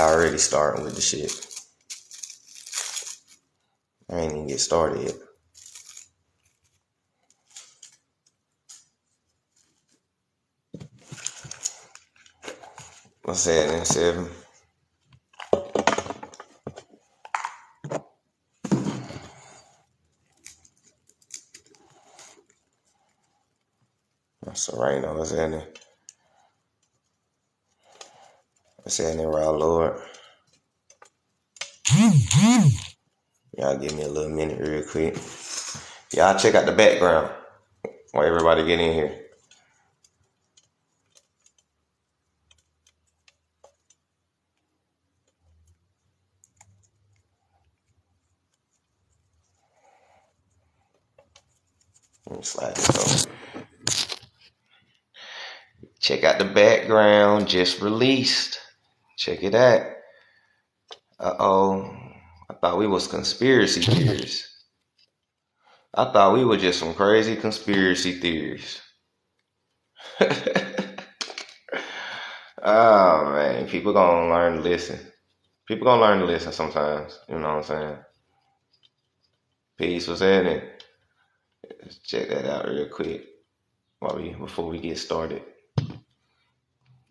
already starting with the shit. I ain't even get started yet. What's that in 7? Sereno, what's that in? What's that in, our Lord? Y'all give me a little minute real quick. Y'all check out the background while everybody get in here. Let me slide this over. Check out the background, just released. Check it out. Uh-oh. I thought we was conspiracy theorists. I thought we were just some crazy conspiracy theories. Oh, man. People gonna learn to listen. People gonna learn to listen sometimes. You know what I'm saying? Peace, what's happening? Let's check that out real quick before we get started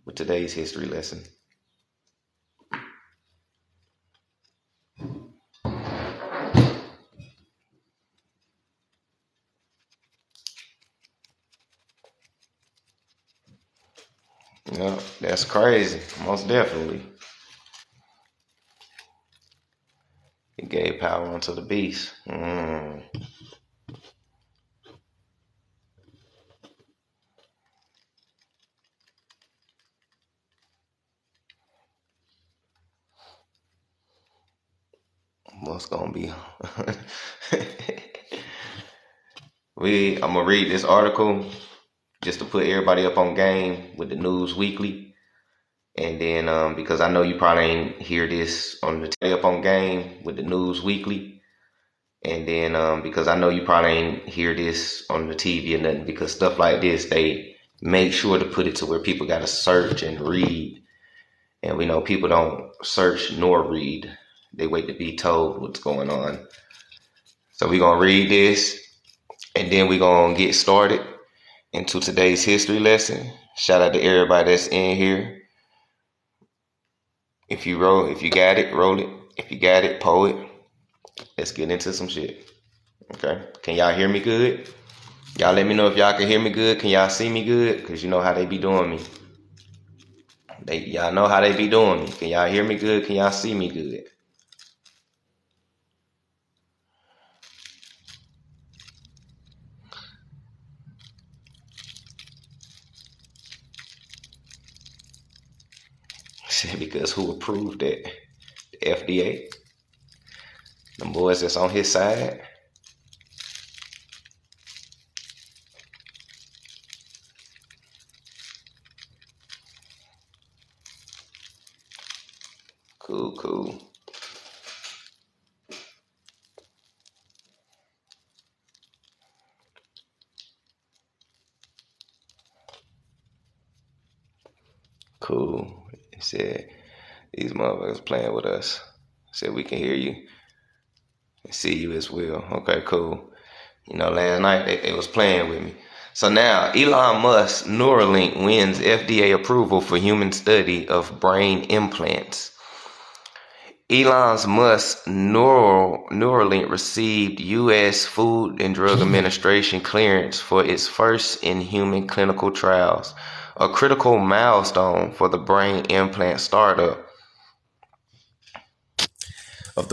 with today's history lesson. Yeah, that's crazy. Most definitely. He gave power unto the beast. What's gonna be? I'm gonna read this article just to put everybody up on game with the News Weekly. And then because I know you probably ain't hear this on the up on game with the News Weekly. And then because I know you probably ain't hear this on the TV or nothing, because stuff like this, they make sure to put it to where people gotta search and read. And we know people don't search nor read. They wait to be told what's going on. So we're gonna read this and then we're gonna get started into today's history lesson. Shout out to everybody that's in here. If you got it, roll it. If you got it, pull it. Let's get into some shit. Okay. Can y'all hear me good? Y'all let me know if y'all can hear me good. Can y'all see me good? Because you know how they be doing me. Y'all know how they be doing me. Can y'all hear me good? Can y'all see me good? Because who approved that? The FDA? The boys that's on his side? Cool. Cool. It said, these motherfuckers playing with us. Said we can hear you and see you as well. Okay, cool. You know, last night they was playing with me. So now, Elon Musk Neuralink wins FDA approval for human study of brain implants. Elon Musk's Neuralink received U.S. Food and Drug Administration clearance for its first in-human clinical trials, a critical milestone for the brain implant startup. It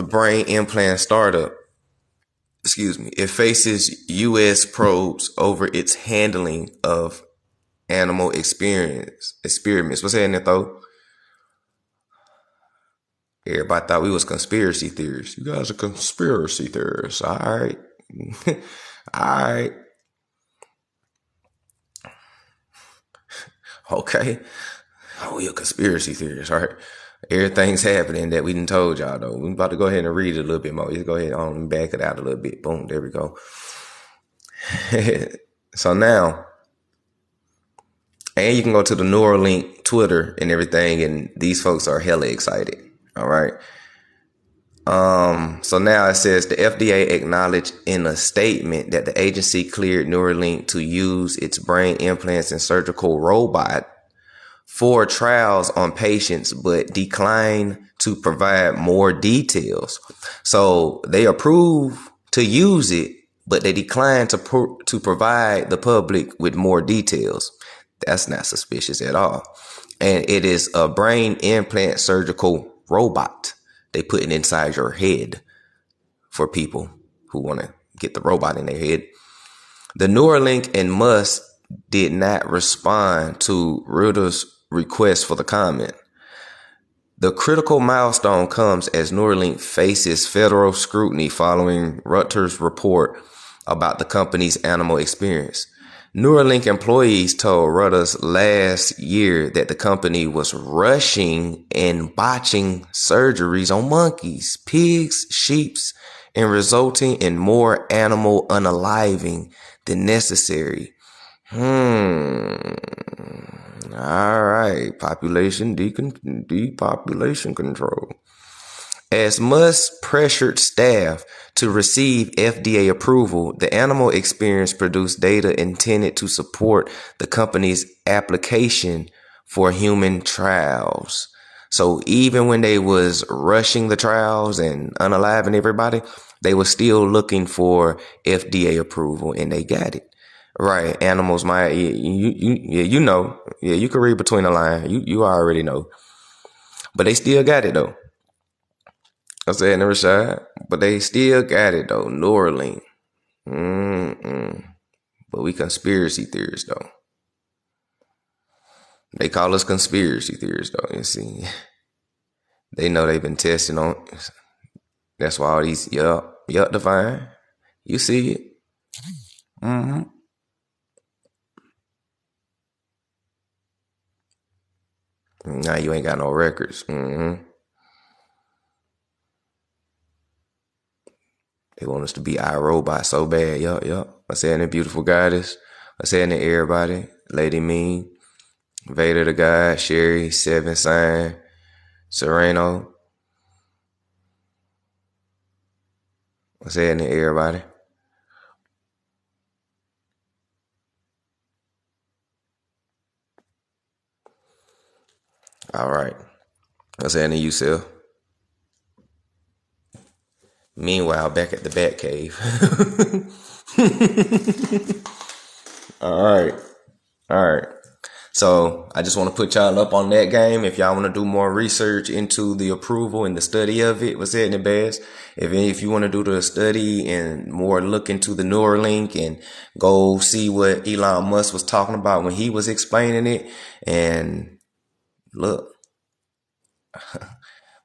faces U.S. probes over its handling of animal experiments. What's happening, though? Everybody thought we was conspiracy theorists. You guys are conspiracy theorists. All right. All right. Okay. Oh, you're conspiracy theorists. All right. Everything's happening that we done told y'all, though. We're about to go ahead and read it a little bit more. Let's go ahead and back it out a little bit. Boom. There we go. So now, and you can go to the Neuralink Twitter and everything, and these folks are hella excited. All right. So now it says the FDA acknowledged in a statement that the agency cleared Neuralink to use its brain implants and surgical robot for trials on patients, but declined to provide more details. So they approve to use it, but they decline to provide the public with more details. That's not suspicious at all. And it is a brain implant surgical robot they put it inside your head for people who want to get the robot in their head. The Neuralink and Musk did not respond to Reuter's request for the comment. The critical milestone comes as Neuralink faces federal scrutiny following Reuters' report about the company's animal experience. Neuralink employees told Reuters last year that the company was rushing and botching surgeries on monkeys, pigs, sheep, and resulting in more animal unaliving than necessary. All right. Population depopulation control. As Musk pressured staff to receive FDA approval, the animal experience produced data intended to support the company's application for human trials. So even when they was rushing the trials and unaliving everybody, they were still looking for FDA approval, and they got it. Right. Animals might, you know, you can read between the lines. You already know, but they still got it though. I said never Rashad, but they still got it though. Neuralink. But we conspiracy theorists though. They call us conspiracy theorists though. You see, they know they've been testing on. That's why all these, divine. You see it. Now you ain't got no records. They want us to be iRobot so bad. Yup. I said in Beautiful Goddess. I said in everybody. Lady Mean. Vader the God. Sherry. Seven Sign. Sereno. I said in everybody. All right. I said in you, Sel. Meanwhile, back at the Bat Cave. All right. So I just want to put y'all up on that game. If y'all want to do more research into the approval and the study of it, what's it in the best? If you want to do the study and more look into the Neuralink and go see what Elon Musk was talking about when he was explaining it, and look,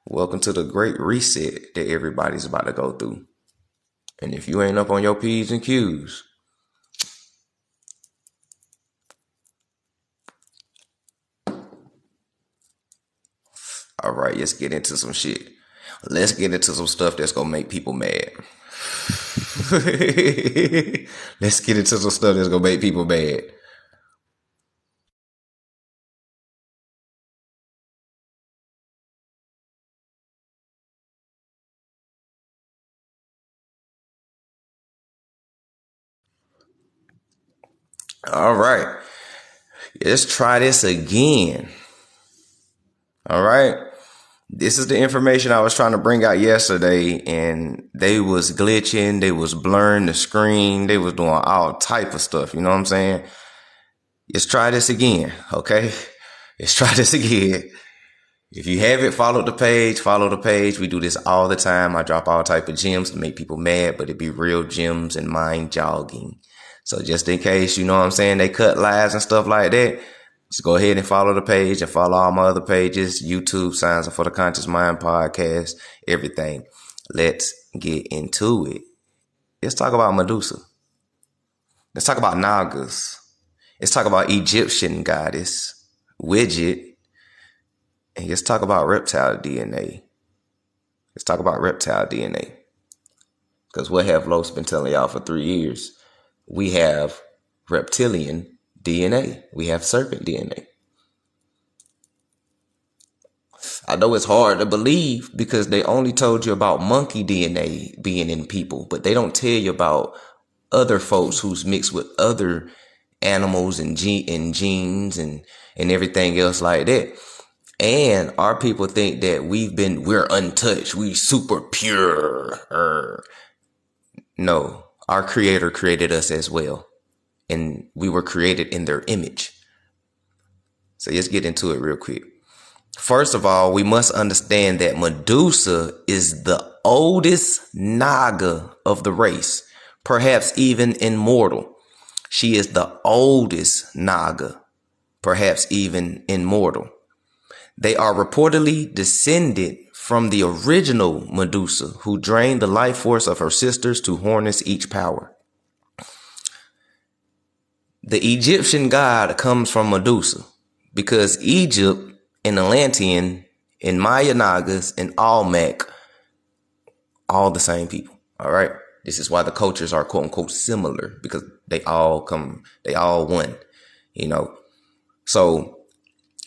welcome to the great reset that everybody's about to go through. And if you ain't up on your P's and Q's, all right, let's get into some shit. Let's get into some stuff that's gonna make people mad. Let's get into some stuff that's gonna make people mad. All right. Let's try this again. All right. This is the information I was trying to bring out yesterday, and they was glitching, they was blurring the screen, they was doing all type of stuff. You know what I'm saying? Let's try this again. Okay. Let's try this again. If you haven't followed the page, follow the page. We do this all the time. I drop all type of gems to make people mad, but it be real gems and mind jogging. So just in case, you know what I'm saying, they cut lives and stuff like that, just go ahead and follow the page and follow all my other pages, YouTube, Signs for the Conscious Mind podcast, everything. Let's get into it. Let's talk about Medusa. Let's talk about Nagas. Let's talk about Egyptian goddess, Wedjet. And let's talk about reptile DNA. Let's talk about reptile DNA. Because what have Los been telling y'all for 3 years? We have reptilian DNA. We have serpent DNA. I know it's hard to believe because they only told you about monkey DNA being in people, but they don't tell you about other folks who's mixed with other animals and genes and everything else like that. And our people think that we're untouched, we super pure. No, our creator created us as well, and we were created in their image. So let's get into it real quick. First of all, we must understand that Medusa is the oldest Naga of the race, perhaps even immortal. She is the oldest Naga, perhaps even immortal. They are reportedly descended from the original Medusa, who drained the life force of her sisters to harness each power. The Egyptian god comes from Medusa because Egypt and Atlantean and Maya Nagas and Olmec, all the same people. All right. This is why the cultures are quote unquote similar, because they all one, you know. So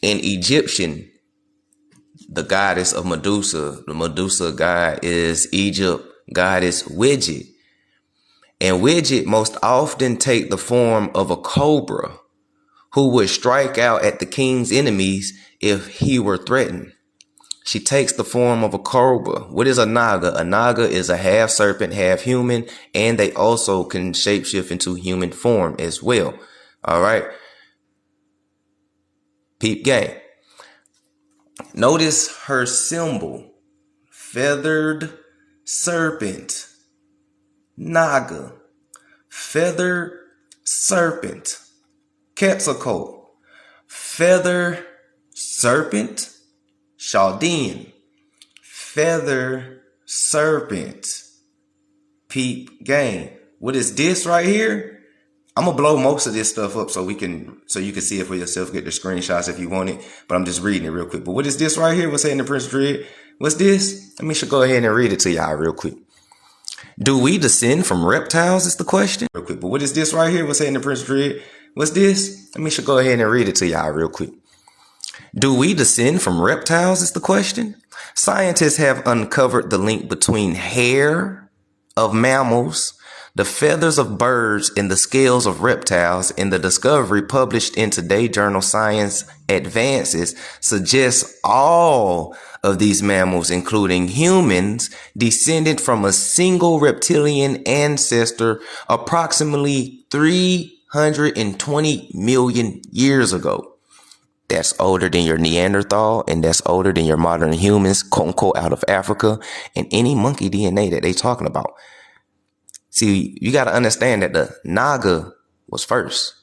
in Egyptian, the goddess of Medusa, the Medusa god is Egypt goddess Wedjet. And Wedjet most often take the form of a cobra who would strike out at the king's enemies if he were threatened. She takes the form of a cobra. What is a Naga? A Naga is a half serpent, half human, and they also can shapeshift into human form as well. All right. Peep game. Notice her symbol. Feathered serpent. Naga. Feathered serpent. Quetzalcoatl. Feather serpent. Chaldean. Feather serpent. Peep game. What is this right here? I'm gonna blow most of this stuff up so you can see it for yourself, get the screenshots if you want it. But I'm just reading it real quick. But what is this right here? What's that in the Prince Dread? What's this? Let me go ahead and read it to y'all real quick. Do we descend from reptiles is the question. Real quick. But what is this right here? What's that in the Prince Dread? What's this? Let me go ahead and read it to y'all real quick. Do we descend from reptiles is the question. Scientists have uncovered the link between hair of mammals, the feathers of birds, and the scales of reptiles, and the discovery published in today's journal Science Advances suggests all of these mammals, including humans, descended from a single reptilian ancestor approximately 320 million years ago. That's older than your Neanderthal, and that's older than your modern humans, quote unquote, out of Africa, and any monkey DNA that they talking about. See, you got to understand that the Naga was first.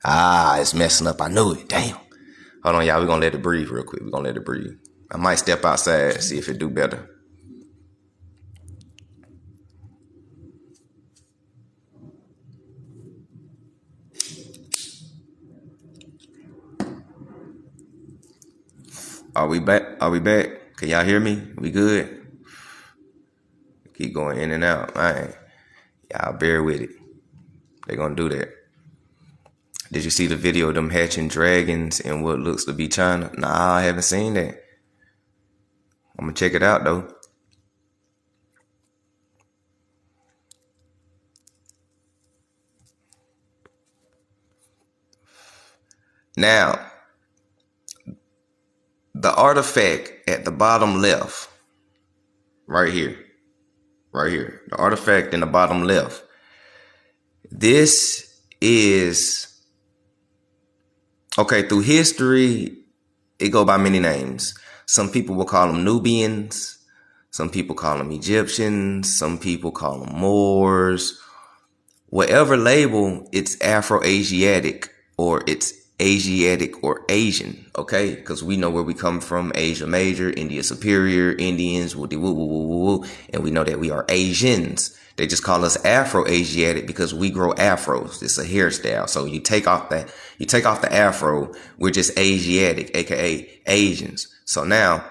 It's messing up. I knew it. Damn. Hold on, y'all. We're going to let it breathe real quick. We're going to let it breathe. I might step outside, see if it do better. Are we back? Are we back? Can y'all hear me? We good? Keep going in and out. All right. Y'all bear with it. They're going to do that. Did you see the video of them hatching dragons in what looks to be China? Nah, I haven't seen that. I'm going to check it out, though. Now, the artifact at the bottom left, right here, the artifact in the bottom left, this is, okay, through history, it go by many names. Some people will call them Nubians. Some people call them Egyptians. Some people call them Moors. Whatever label, it's Afro-Asiatic or it's Asiatic or Asian, okay? Because we know where we come from. Asia Major, India Superior, Indians, and we know that we are Asians. They just call us Afro-Asiatic because we grow afros. It's a hairstyle. So you take off the afro, we're just Asiatic, aka Asians. So now,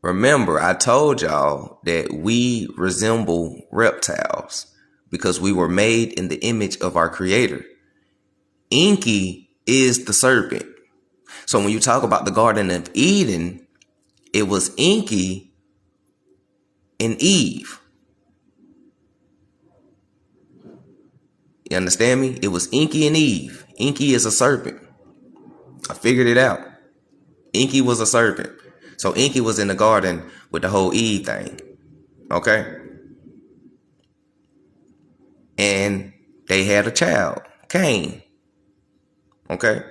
remember, I told y'all that we resemble reptiles because we were made in the image of our creator. Enki is the serpent. So when you talk about the Garden of Eden, It was Enki and Eve. You understand me? It was Enki and Eve. Enki is a serpent. I figured it out. Enki was a serpent. So Enki was in the garden with the whole Eve thing. Okay? And they had a child, Cain. Okay?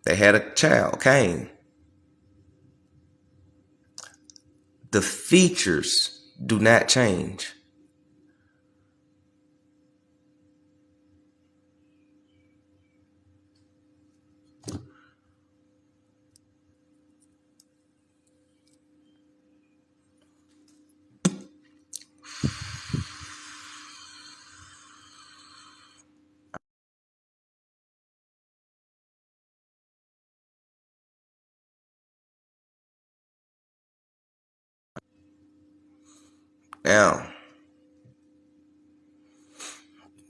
They had a child, Cain. The features do not change. Now,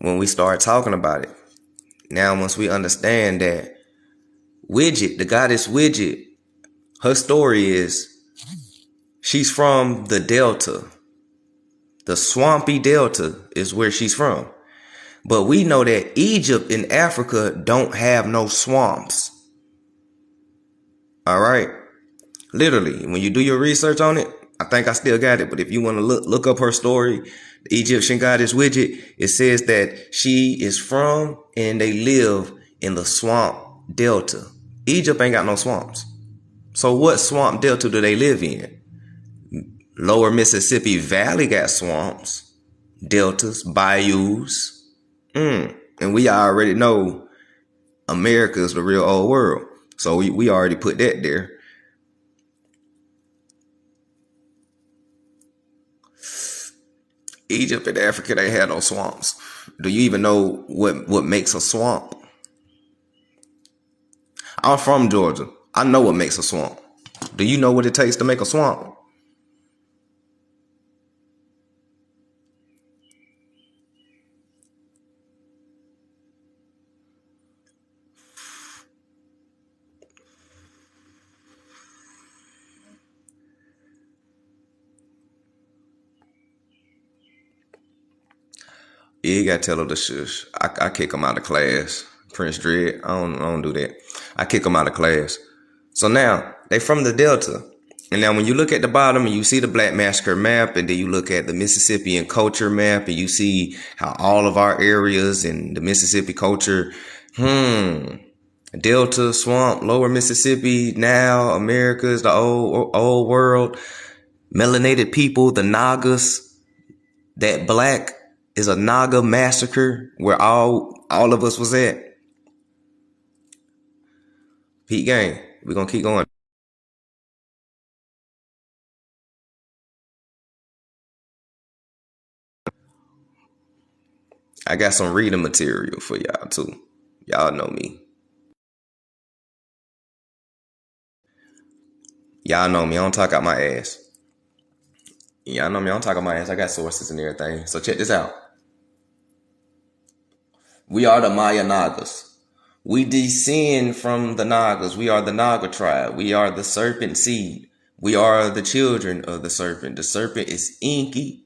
when we start talking about it, now once we understand that Wedjet, the goddess Wedjet, her story is she's from the Delta. The swampy Delta is where she's from. But we know that Egypt and Africa don't have no swamps. All right? Literally, when you do your research on it, I think I still got it, but if you want to look up her story, the Egyptian goddess Widget, it says that she is from and they live in the swamp delta. Egypt ain't got no swamps. So what swamp delta do they live in? Lower Mississippi Valley got swamps, deltas, bayous. And we already know America is the real old world. So we already put that there. Egypt and Africa, they had no swamps. Do you even know what makes a swamp? I'm from Georgia. I know what makes a swamp. Do you know what it takes to make a swamp? Yeah, you gotta tell her to shush. I kick him out of class. Prince Dread, I don't do that. I kick him out of class. So now, they from the Delta. And now when you look at the bottom and you see the Black Massacre map, and then you look at the Mississippian culture map, and you see how all of our areas in the Mississippi culture, Delta, Swamp, Lower Mississippi, now America is the old world. Melanated people, the Nagas, that black is a Naga massacre where all of us was at. Pete Gang, we're gonna keep going. I got some reading material for y'all too. Y'all know me. Y'all know me. I don't talk out my ass. Y'all know me. I don't talk out my ass. I got sources and everything. So check this out. We are the Maya Nagas. We descend from the Nagas. We are the Naga tribe. We are the serpent seed. We are the children of the serpent. The serpent is Inky.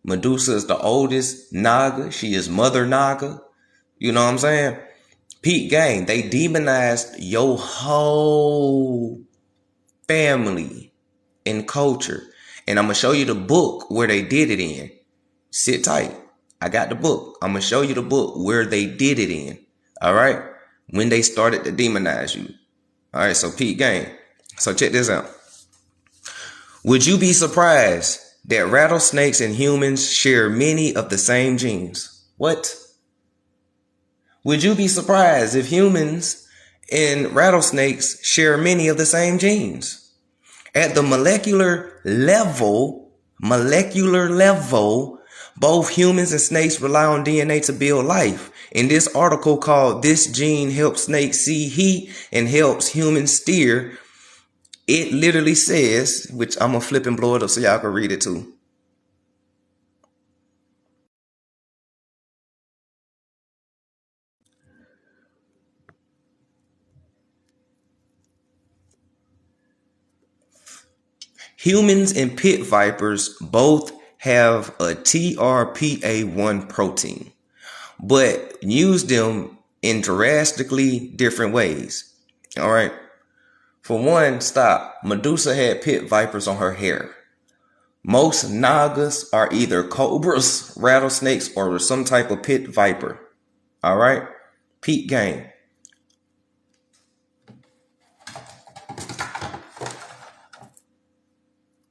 Medusa is the oldest Naga. She is Mother Naga. You know what I'm saying? Pete Gang, they demonized your whole family and culture. And I'm going to show you the book where they did it in. Sit tight. I got the book. I'm going to show you the book where they did it in. All right? When they started to demonize you. All right, so Pete Gang. So check this out. Would you be surprised that rattlesnakes and humans share many of the same genes? What? Would you be surprised if humans and rattlesnakes share many of the same genes? At the molecular level, both humans and snakes rely on DNA to build life. In this article called "This Gene Helps Snakes See Heat and Helps Humans Steer," it literally says, which I'm going to flip and blow it up so y'all can read it too. Humans and pit vipers both have a TRPA1 protein, but use them in drastically different ways. All right. For one, stop. Medusa had pit vipers on her hair. Most Nagas are either cobras, rattlesnakes, or some type of pit viper. All right. Peep game.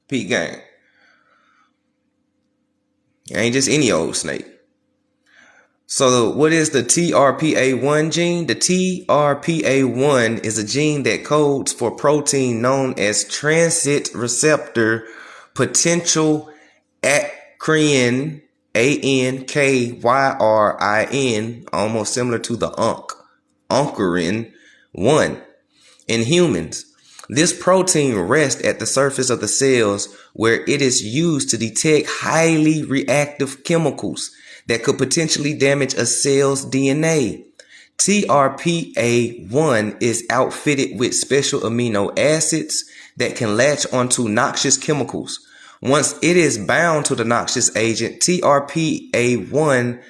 Peep game. It ain't just any old snake. So what is the TRPA1 gene? The TRPA1 is a gene that codes for protein known as transit receptor potential acrin, ANKYRIN, almost similar to the oncorin 1 in humans. This protein rests at the surface of the cells where it is used to detect highly reactive chemicals that could potentially damage a cell's DNA. TRPA1 is outfitted with special amino acids that can latch onto noxious chemicals. Once it is bound to the noxious agent, TRPA1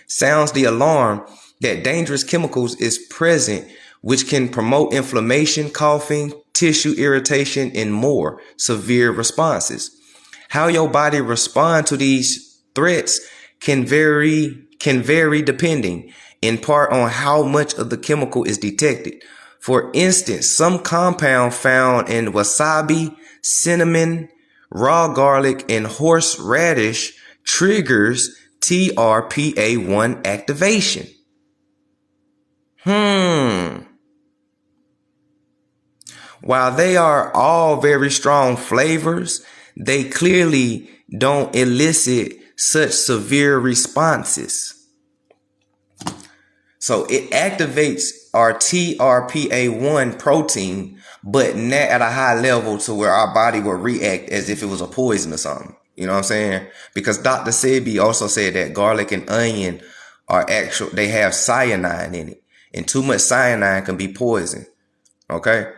sounds the alarm that dangerous chemicals is present, which can promote inflammation, coughing, tissue irritation, and more severe responses. How your body responds to these threats can vary depending in part on how much of the chemical is detected. For instance, some compound found in wasabi, cinnamon, raw garlic, and horseradish triggers TRPA1 activation. While they are all very strong flavors, they clearly don't elicit such severe responses. So it activates our TRPA1 protein, but not at a high level to where our body will react as if it was a poison or something. You know what I'm saying? Because Dr. Sebi also said that garlic and onion they have cyanide in it. And too much cyanide can be poison. Okay?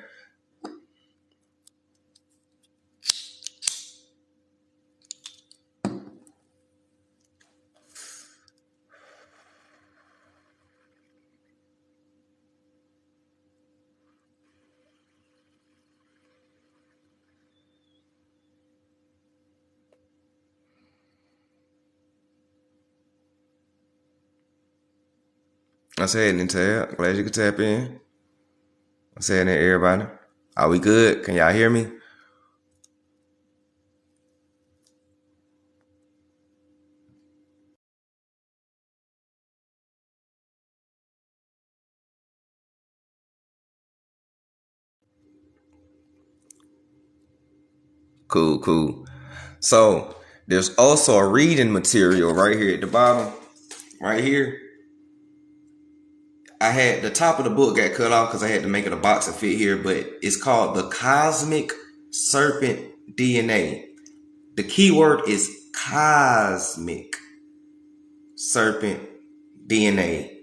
I said it, Tab. Glad you could tap in. I said it, everybody. Are we good? Can y'all hear me? Cool. So there's also a reading material right here at the bottom. Right here. I had the top of the book got cut off because I had to make it a box to fit here, but it's called The Cosmic Serpent DNA. The keyword is cosmic serpent DNA.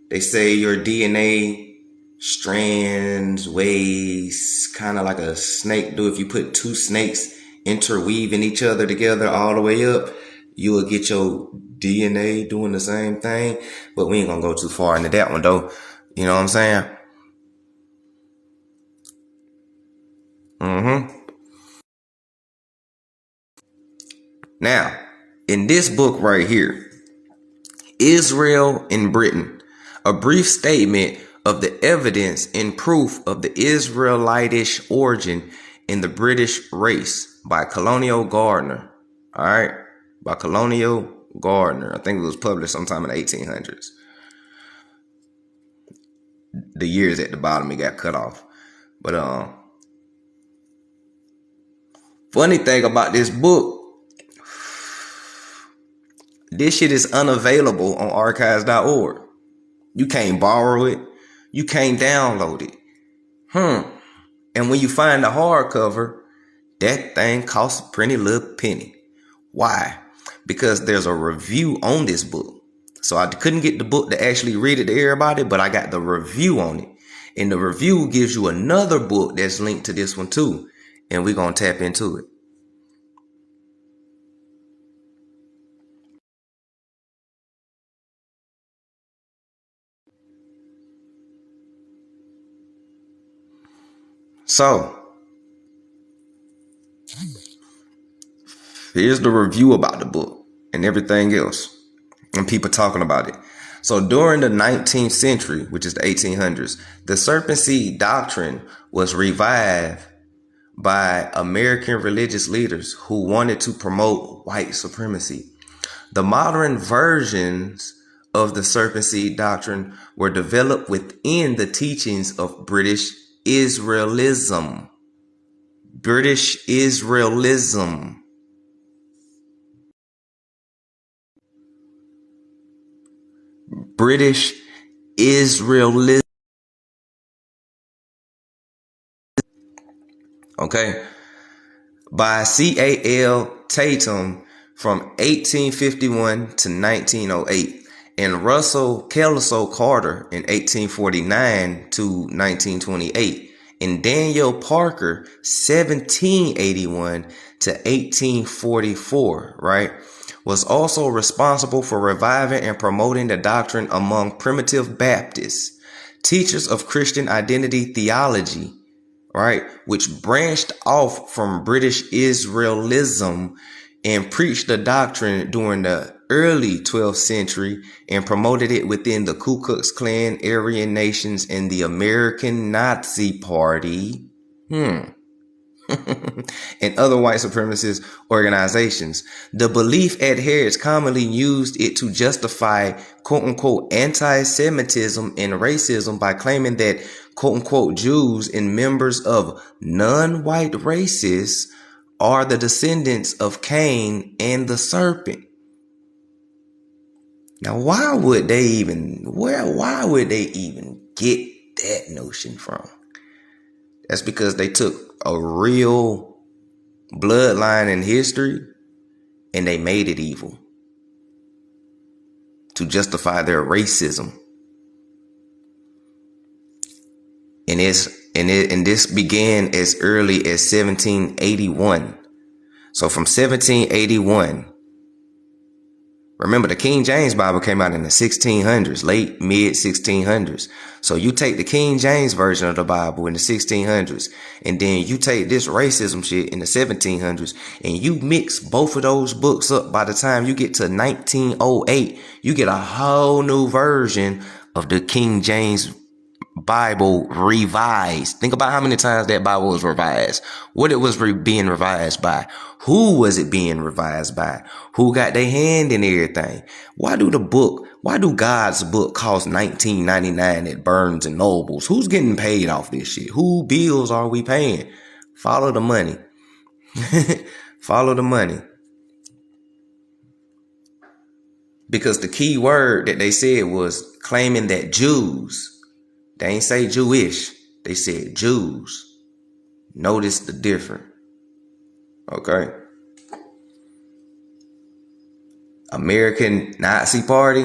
They say your DNA strands, ways, kind of like a snake do. If you put two snakes interweaving each other together all the way up, you will get your DNA doing the same thing. But we ain't gonna go too far into that one though. You know what I'm saying? Now, in this book right here, Israel and Britain, a brief statement of the evidence and proof of the Israelitish origin in the British race by Colonial Gardner. All right. By Colonial Gardner. I think it was published sometime in the 1800s. The years at the bottom, it got cut off. But, funny thing about this book, this shit is unavailable on archives.org. You can't borrow it. You can't download it. And when you find the hardcover, that thing costs a pretty little penny. Why? Because there's a review on this book. So I couldn't get the book to actually read it to everybody, but I got the review on it. And the review gives you another book that's linked to this one too. and we're going to tap into it. So, here's the review about the book and everything else, and people talking about it. So during the 19th century, which is the 1800s, the serpent seed doctrine was revived by American religious leaders who wanted to promote white supremacy. The modern versions of the serpent seed doctrine were developed within the teachings of British Israelism. British Israelism. British Israelism. Okay. By C.A.L. Tatum from 1851 to 1908. And Russell Kelso Carter in 1849 to 1928. And Daniel Parker, 1781 to 1844, right, was also responsible for reviving and promoting the doctrine among primitive Baptists, teachers of Christian identity theology, right, which branched off from British Israelism and preached the doctrine during the early 12th century and promoted it within the Ku Klux Klan, Aryan Nations, and the American Nazi Party. And other white supremacist organizations. The belief adherents commonly used it to justify quote-unquote anti-Semitism and racism by claiming that quote-unquote Jews and members of non-white races are the descendants of Cain and the serpent. Now, why would they even get that notion from? That's because they took a real bloodline in history and they made it evil to justify their racism. And this began as early as 1781. So from 1781, remember the King James Bible came out in the 1600s, late mid 1600s. So you take the King James version of the Bible in the 1600s, and then you take this racism shit in the 1700s, and you mix both of those books up. By the time you get to 1908, you get a whole new version of the King James Bible revised. Think about how many times that Bible was revised, what it was being revised by, who was it being revised by, who got their hand in everything. Why do God's book cost $19.99 at Barnes and Nobles? Who's getting paid off this shit? Who bills are we paying? Follow the money. Follow the money. Because the key word that they said was claiming that Jews, they ain't say Jewish, they said Jews. Notice the difference. Okay. American Nazi Party,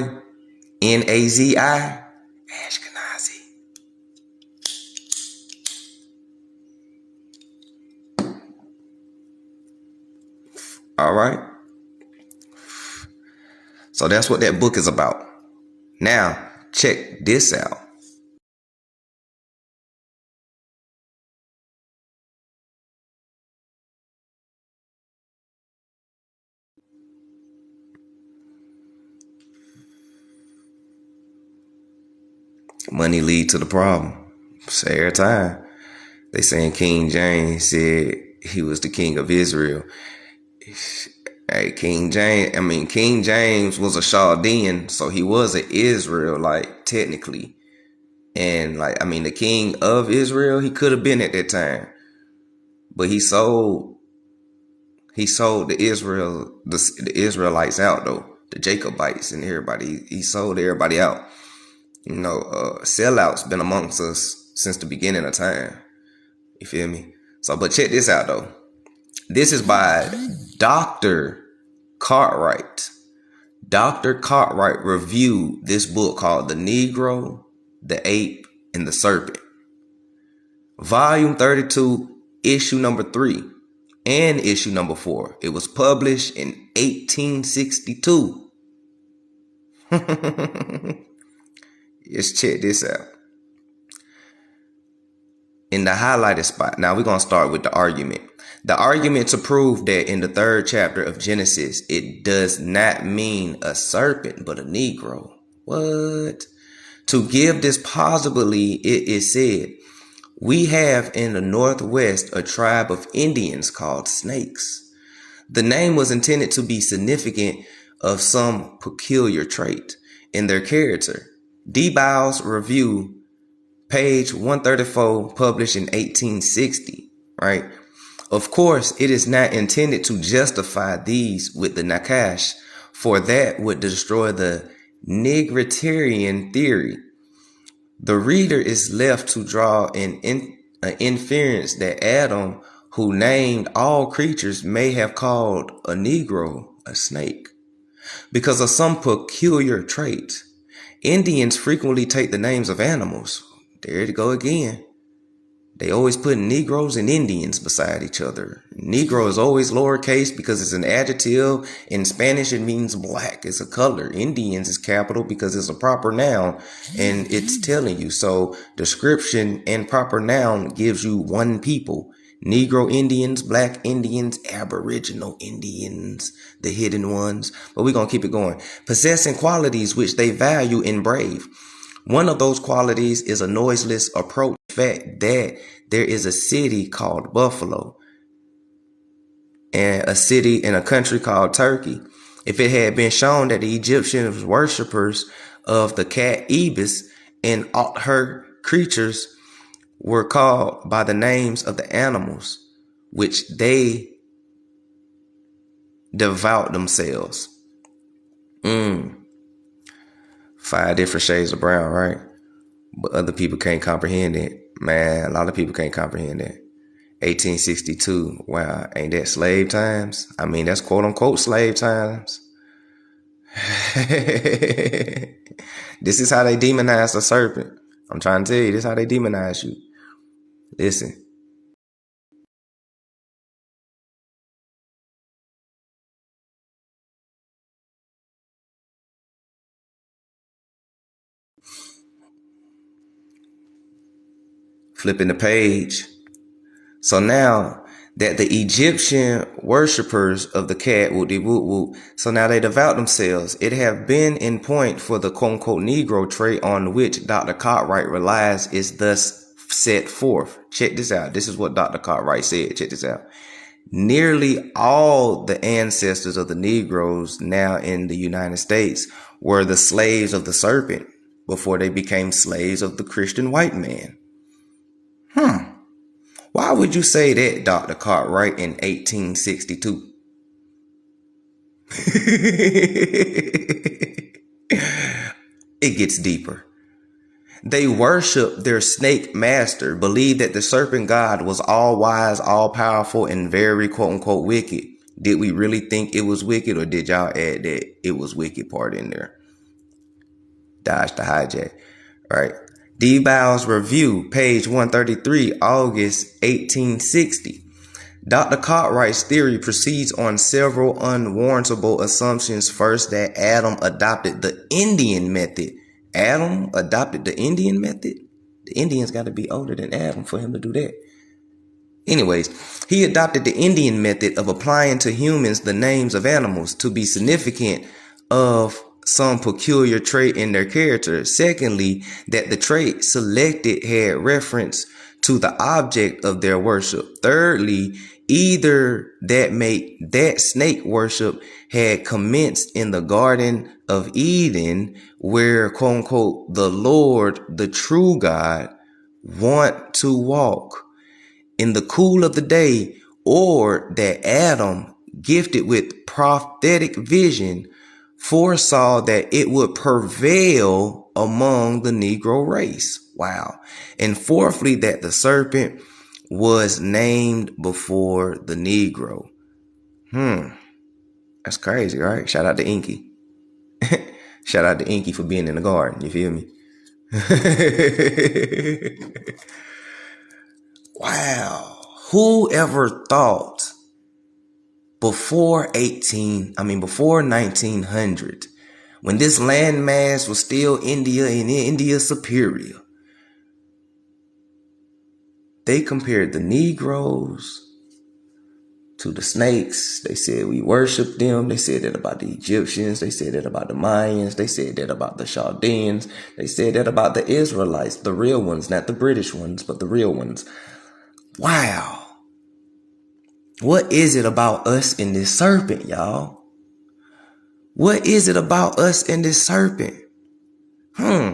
Nazi, Ashkenazi. All right. So that's what that book is about. Now, check this out. Money lead to the problem. So every time they saying King James said he was the king of Israel. Hey, King James was a Chaldean, so he was an Israelite technically. And the king of Israel, he could have been at that time. But he sold the Israelites out though. The Jacobites and everybody. He sold everybody out. Sellouts been amongst us since the beginning of time. You feel me? So, but check this out though. This is by Dr. Cartwright. Dr. Cartwright reviewed this book called The Negro, the Ape, and the Serpent. Volume 32, issue number 3, and issue number 4. It was published in 1862. Let's check this out. In the highlighted spot, now we're going to start with the argument. The argument to prove that in the 3rd chapter of Genesis, it does not mean a serpent, but a Negro. What? To give this plausibly, it is said, we have in the Northwest a tribe of Indians called snakes. The name was intended to be significant of some peculiar trait in their character. D. Bowles Review, page 134, published in 1860, right? Of course, it is not intended to justify these with the Nagas, for that would destroy the Negritarian theory. The reader is left to draw an inference that Adam, who named all creatures, may have called a Negro a snake because of some peculiar trait. Indians frequently take the names of animals. There to go again. They always put Negroes and Indians beside each other. Negro is always lowercase because it's an adjective. In Spanish, it means black. It's a color. Indians is capital because it's a proper noun and it's telling you. So description and proper noun gives you one people. Negro Indians, black Indians, Aboriginal Indians, the hidden ones. But we're going to keep it going. Possessing qualities which they value and brave. One of those qualities is a noiseless approach. The fact that there is a city called Buffalo and a city in a country called Turkey. If it had been shown that the Egyptians worshippers of the cat Ibis and all her creatures were called by the names of the animals which they devout themselves. 5 different shades of brown, right? But other people can't comprehend it. Man, a lot of people can't comprehend that. 1862. Wow, ain't that slave times? I mean, that's quote unquote slave times. This is how they demonize the serpent. I'm trying to tell you, this is how they demonize you. Listen. Flipping the page. So now that the Egyptian worshippers of the cat, so now they devout themselves. It have been in point for the quote unquote Negro trait on which Dr. Cartwright relies is thus set forth. Check this out. This is what Dr. Cartwright said. Check this out. Nearly all the ancestors of the Negroes now in the United States were the slaves of the serpent before they became slaves of the Christian white man. Why would you say that, Dr. Cartwright, in 1862? It gets deeper. They worshiped their snake master, believed that the serpent god was all wise, all powerful, and very quote unquote wicked. Did we really think it was wicked, or did y'all add that it was wicked part in there? Dodge the hijack, right? D. Bowles Review, page 133, August 1860. Dr. Cartwright's theory proceeds on several unwarrantable assumptions. First, that Adam adopted the Indian method. Adam adopted the Indian method? The Indians got to be older than Adam for him to do that. Anyways, he adopted the Indian method of applying to humans the names of animals to be significant of some peculiar trait in their character. Secondly, that the trait selected had reference to the object of their worship. Thirdly, either that snake worship had commenced in the Garden of Eden, where quote unquote the Lord, the true God, want to walk in the cool of the day, or that Adam, gifted with prophetic vision, foresaw that it would prevail among the Negro race. Wow. And fourthly, that the serpent was named before the Negro. That's crazy, right? Shout out to Inky. Shout out to Inky for being in the garden. You feel me? Wow. Who ever thought before 1900, when this landmass was still India and India superior, they compared the Negroes to the snakes. They said we worship them. They said that about the Egyptians. They said that about the Mayans. They said that about the Chaldeans. They said that about the Israelites, the real ones, not the British ones, but the real ones. Wow. What is it about us and this serpent, y'all? What is it about us and this serpent? Hmm.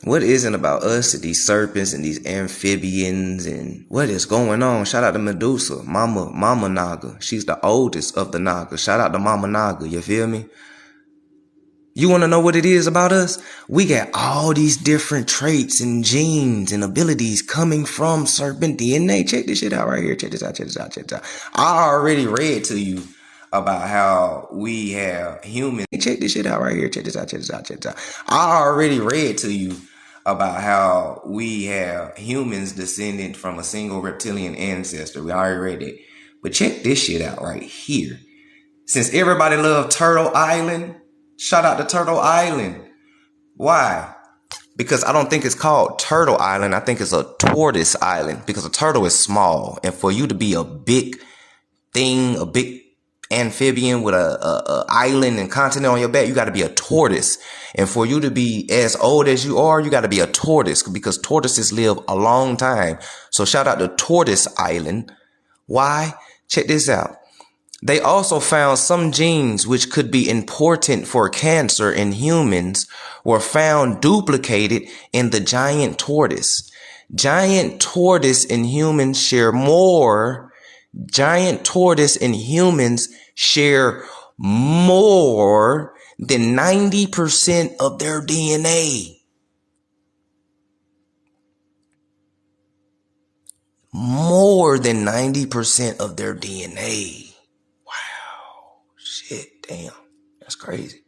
What isn't about us and these serpents and these amphibians and what is going on? Shout out to Medusa, Mama Naga. She's the oldest of the Nagas. Shout out to Mama Naga, you feel me? You want to know what it is about us? We got all these different traits and genes and abilities coming from serpent DNA. Check this shit out right here. Check this out, check this out, check this out. I already read to you about how we have humans. Check this shit out right here. Check this out, check this out, check this out. I already read to you about how we have humans descended from a single reptilian ancestor. We already read it. But check this shit out right here. Since everybody loved Turtle Island, shout out to Turtle Island. Why? Because I don't think it's called Turtle Island. I think it's a tortoise island because a turtle is small. And for you to be a big thing, a big amphibian with a island and continent on your back, you got to be a tortoise. And for you to be as old as you are, you got to be a tortoise because tortoises live a long time. So shout out to Tortoise Island. Why? Check this out. They also found some genes which could be important for cancer in humans were found duplicated in the giant tortoise. Giant tortoise and humans share more. Giant tortoise and humans share more than 90% of their DNA. More than 90% of their DNA. Shit, damn. That's crazy.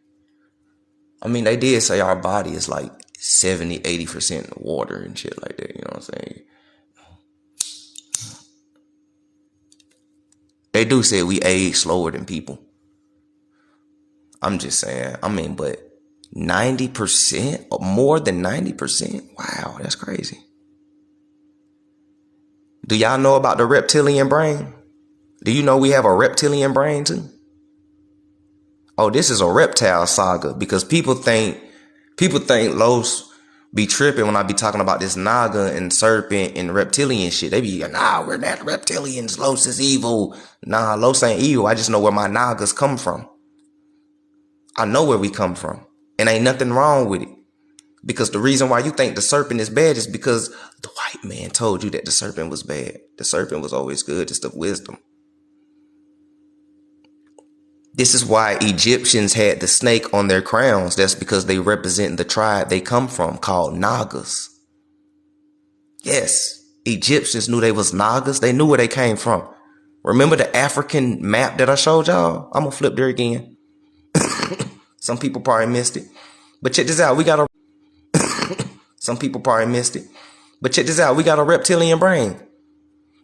I mean, they did say our body is like 70, 80% water and shit like that. You know what I'm saying? They do say we age slower than people. I'm just saying. I mean, but 90% or more than 90%? Wow, that's crazy. Do y'all know about the reptilian brain? Do you know we have a reptilian brain too? Oh, this is a reptile saga because people think Los be tripping when I be talking about this Naga and serpent and reptilian shit. They be like, nah, we're not reptilians. Los is evil. Nah, Los ain't evil. I just know where my Nagas come from. I know where we come from. And ain't nothing wrong with it. Because the reason why you think the serpent is bad is because the white man told you that the serpent was bad. The serpent was always good. It's the wisdom. This is why Egyptians had the snake on their crowns. That's because they represent the tribe they come from called Nagas. Yes, Egyptians knew they was Nagas. They knew where they came from. Remember the African map that I showed y'all? I'm going to flip there again. Some people probably missed it. But check this out. Some people probably missed it. But check this out. We got a reptilian brain.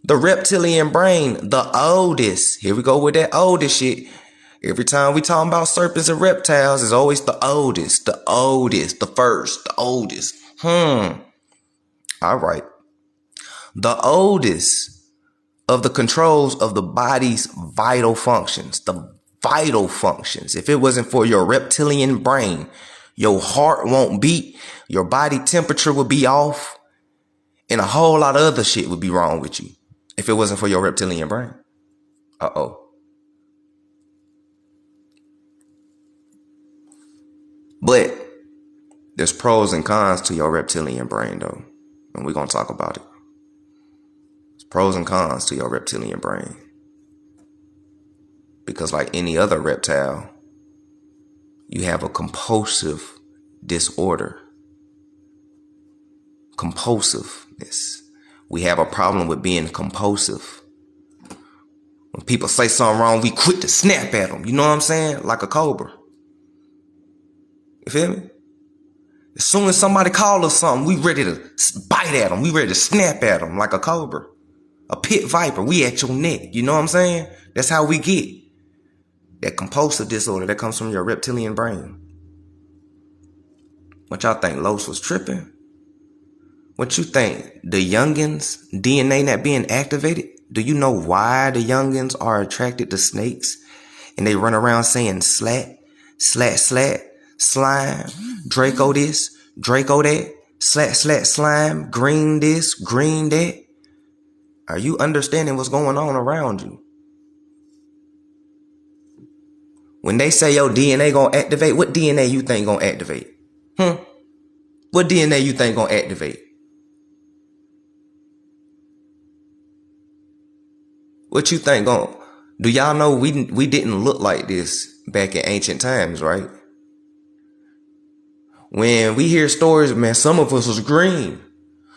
The reptilian brain, the oldest. Here we go with that oldest shit. Every time we talking about serpents and reptiles, it's always the oldest, the first, the oldest. All right. The oldest of the controls of the body's vital functions, the vital functions. If it wasn't for your reptilian brain, your heart won't beat, your body temperature would be off, and a whole lot of other shit would be wrong with you if it wasn't for your reptilian brain. Uh-oh. But there's pros and cons to your reptilian brain, though. And we're going to talk about it. There's pros and cons to your reptilian brain. Because like any other reptile, you have a compulsive disorder, compulsiveness. We have a problem with being compulsive. When people say something wrong, we quick to snap at them. You know what I'm saying? Like a cobra. You feel me? As soon as somebody calls us something, we ready to bite at them. We ready to snap at them like a cobra. A pit viper. We at your neck. You know what I'm saying? That's how we get. That compulsive disorder that comes from your reptilian brain. What y'all think? Los was tripping? What you think? The youngins' DNA not being activated? Do you know why the youngins are attracted to snakes? And they run around saying slat, slat, slat, slime, Draco this, Draco that, slat, slat, slime, green this, green that. Are you understanding what's going on around you? When they say your DNA gonna activate, what DNA you think gonna activate? What DNA you think gonna activate? What you think gonna? Do y'all know we didn't look like this back in ancient times, right? When we hear stories, man, some of us was green.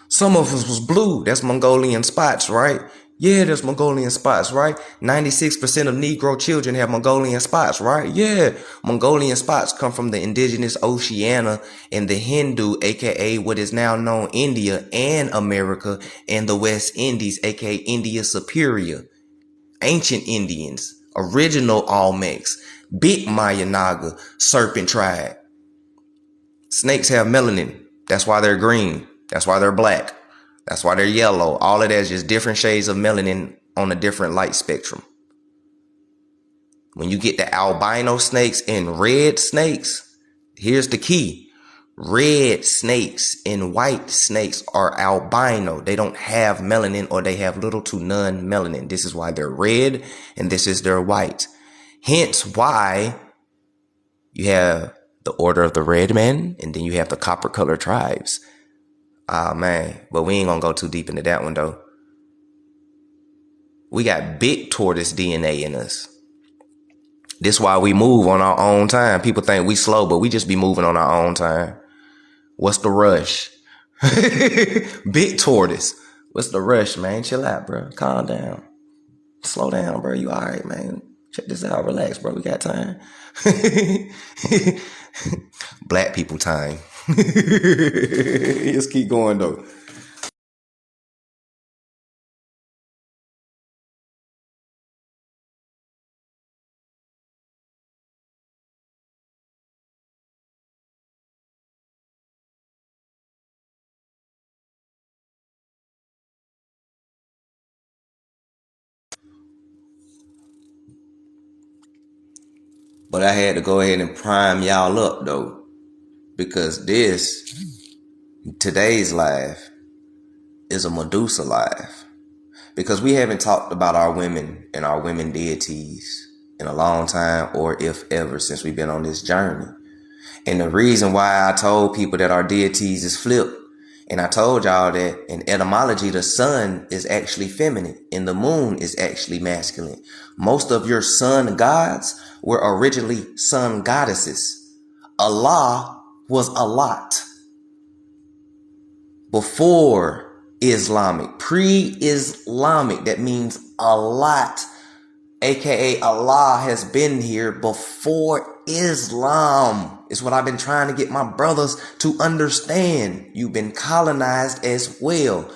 Some of us was blue. That's Mongolian spots, right? Yeah, there's Mongolian spots, right? 96% of Negro children have Mongolian spots, right? Yeah, Mongolian spots come from the indigenous Oceania and the Hindu, aka what is now known India and America and the West Indies, aka India Superior. Ancient Indians, original Olmecs, big Maya Naga, serpent tribe. Snakes have melanin. That's why they're green. That's why they're black. That's why they're yellow. All of that is just different shades of melanin on a different light spectrum. When you get the albino snakes and red snakes, here's the key. Red snakes and white snakes are albino. They don't have melanin, or they have little to none melanin. This is why they're red and this is their white. Hence why you have the Order of the Red Man, and then you have the copper colored tribes. Ah, man. But we ain't gonna go too deep into that one, though. We got big tortoise DNA in us. This is why we move on our own time. People think we slow, but we just be moving on our own time. What's the rush? Big tortoise. What's the rush, man? Chill out, bro. Calm down. Slow down, bro. You all right, man? Check this out. Relax, bro. We got time. Black people time. Just keep going, though. But I had to go ahead and prime y'all up, though, because today's live is a Medusa live. Because we haven't talked about our women and our women deities in a long time, or if ever, since we've been on this journey. And the reason why I told people that our deities is flipped, and I told y'all that in etymology, the sun is actually feminine and the moon is actually masculine. Most of your sun gods were originally sun goddesses. Allah was a lot before Islamic, pre-Islamic. That means a lot, aka Allah has been here before Islam. Is what I've been trying to get my brothers to understand. You've been colonized as well.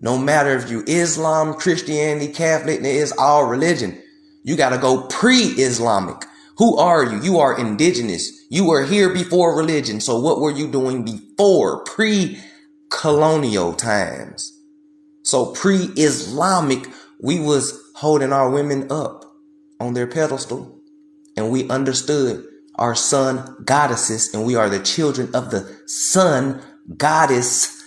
No matter if you Islam, Christianity, Catholic, it is all religion. You got to go pre-Islamic. Who are you? You are indigenous. You were here before religion. So what were you doing before? Pre-colonial times. So pre-Islamic, we was holding our women up on their pedestal, and we understood our sun goddesses, and we are the children of the sun goddess,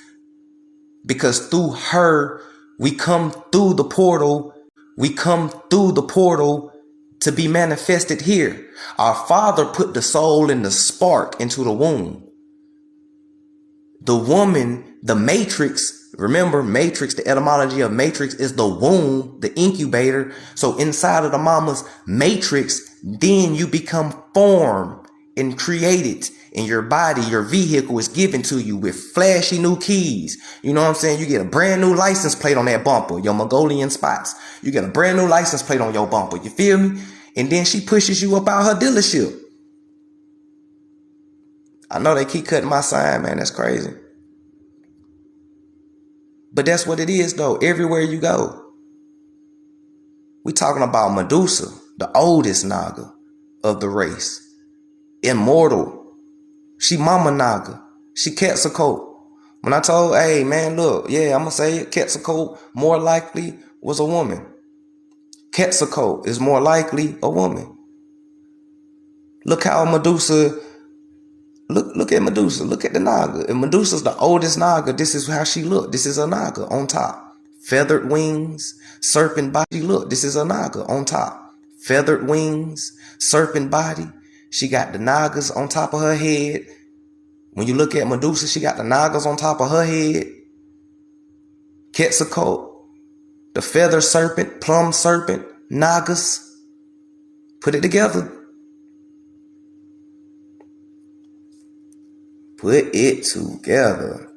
because through her we come through the portal. We come through the portal to be manifested here. Our father put the soul and the spark into the womb. The woman, the matrix, remember matrix, the etymology of matrix is the womb, the incubator. So inside of the mama's matrix, then you become formed and created and your body, your vehicle is given to you with flashy new keys. You know what I'm saying? You get a brand new license plate on that bumper, your Mongolian spots. You get a brand new license plate on your bumper. You feel me? And then she pushes you up out her dealership. I know they keep cutting my sign, man. That's crazy. But that's what it is, though. Everywhere you go. We talking about Medusa, the oldest Naga of the race. Immortal. She Mama Naga. She Quetzalcoatl. When I told, hey, man, look, yeah, I'm going to say it. Quetzalcoatl more likely was a woman. Quetzalcoatl is more likely a woman. Look how Medusa, look at Medusa. Look at the Naga. If Medusa's the oldest Naga, this is how she looked. This is a Naga on top. Feathered wings, serpent body. Look, this is a Naga on top. Feathered wings, serpent body. She got the Nagas on top of her head. When you look at Medusa, she got the Nagas on top of her head. Quetzalcoatl, the feather serpent, plum serpent, Nagas. Put it together. Put it together.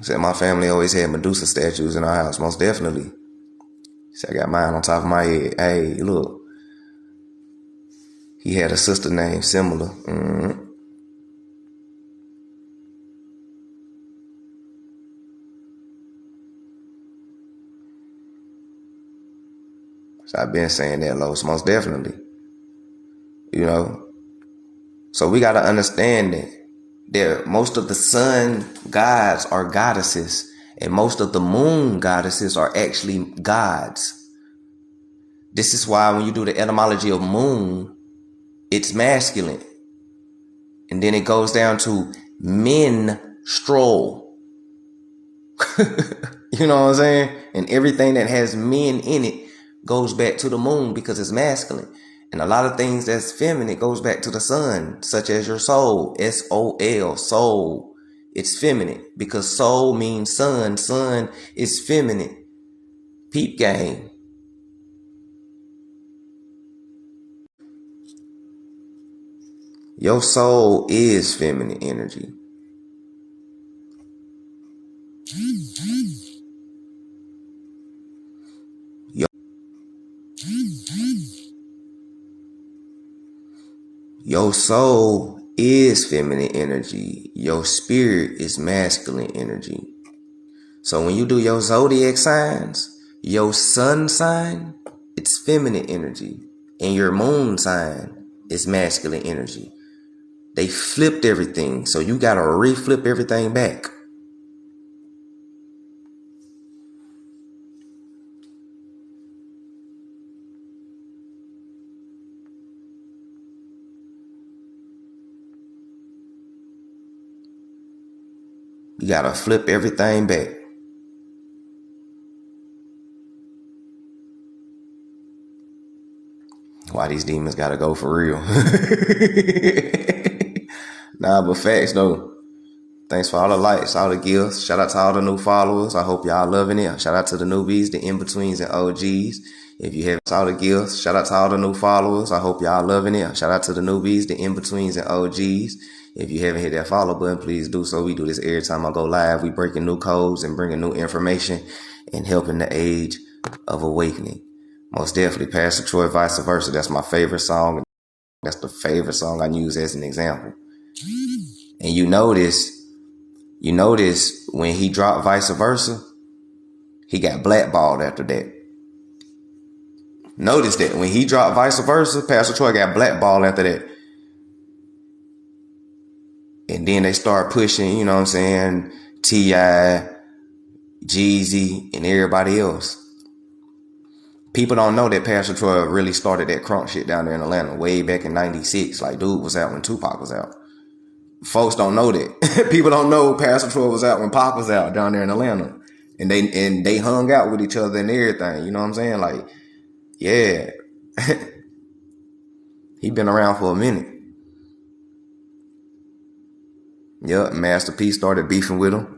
Said my family always had Medusa statues in our house, most definitely. Said I got mine on top of my head. Hey, look. He had a sister named similar. So I've been saying that, Los, most definitely. You know? So we got to understand that most of the sun gods are goddesses, and most of the moon goddesses are actually gods. This is why when you do the etymology of moon, it's masculine. And then it goes down to menstrual. You know what I'm saying? And everything that has men in it goes back to the moon because it's masculine. And a lot of things that's feminine goes back to the sun, such as your soul, S-O-L, soul. It's feminine because soul means sun. Sun is feminine. Peep game. Your soul is feminine energy. Your soul is feminine energy. Your spirit is masculine energy. So when you do your zodiac signs, your sun sign, it's feminine energy. And your moon sign is masculine energy. They flipped everything. So you got to reflip everything back. You got to flip everything back. Why these demons got to go for real? Nah, but facts though. Thanks for all the likes, all the gifts. Shout out to all the new followers. I hope y'all loving it. Shout out to the newbies, the in-betweens, and OGs. If you haven't all the gifts, shout out to all the new followers. I hope y'all loving it. Shout out to the newbies, the in-betweens, and OGs. If you haven't hit that follow button, please do so. We do this every time I go live. We breaking new codes and bringing new information and helping the age of awakening. Most definitely, Pastor Troy, Vice Versa. That's my favorite song. That's the favorite song I use as an example. And you notice when he dropped Vice Versa, he got blackballed after that. Notice that when he dropped Vice Versa, Pastor Troy got blackballed after that. And then they start pushing, you know what I'm saying, T.I., Jeezy, and everybody else. People don't know that Pastor Troy really started that crunk shit down there in Atlanta way back in 96. Like, dude was out when Tupac was out. Folks don't know that. People don't know Pastor Troy was out when Pac was out down there in Atlanta. And they hung out with each other and everything. You know what I'm saying? Like, yeah. He been around for a minute. Yep, Master P started beefing with him.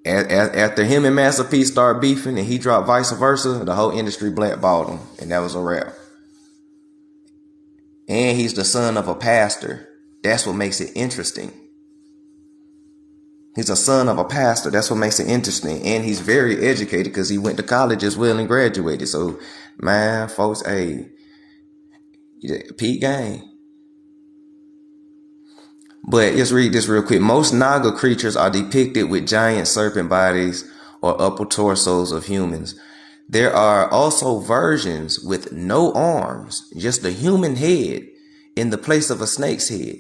After him and Master P started beefing and he dropped Vice Versa, the whole industry blackballed him, and that was a wrap. And he's the son of a pastor. That's what makes it interesting. He's a son of a pastor. That's what makes it interesting. And he's very educated because he went to college as well and graduated. So, man, folks, hey, Pete gang. But let's read this real quick. Most Naga creatures are depicted with giant serpent bodies or upper torsos of humans. There are also versions with no arms, just a human head in the place of a snake's head.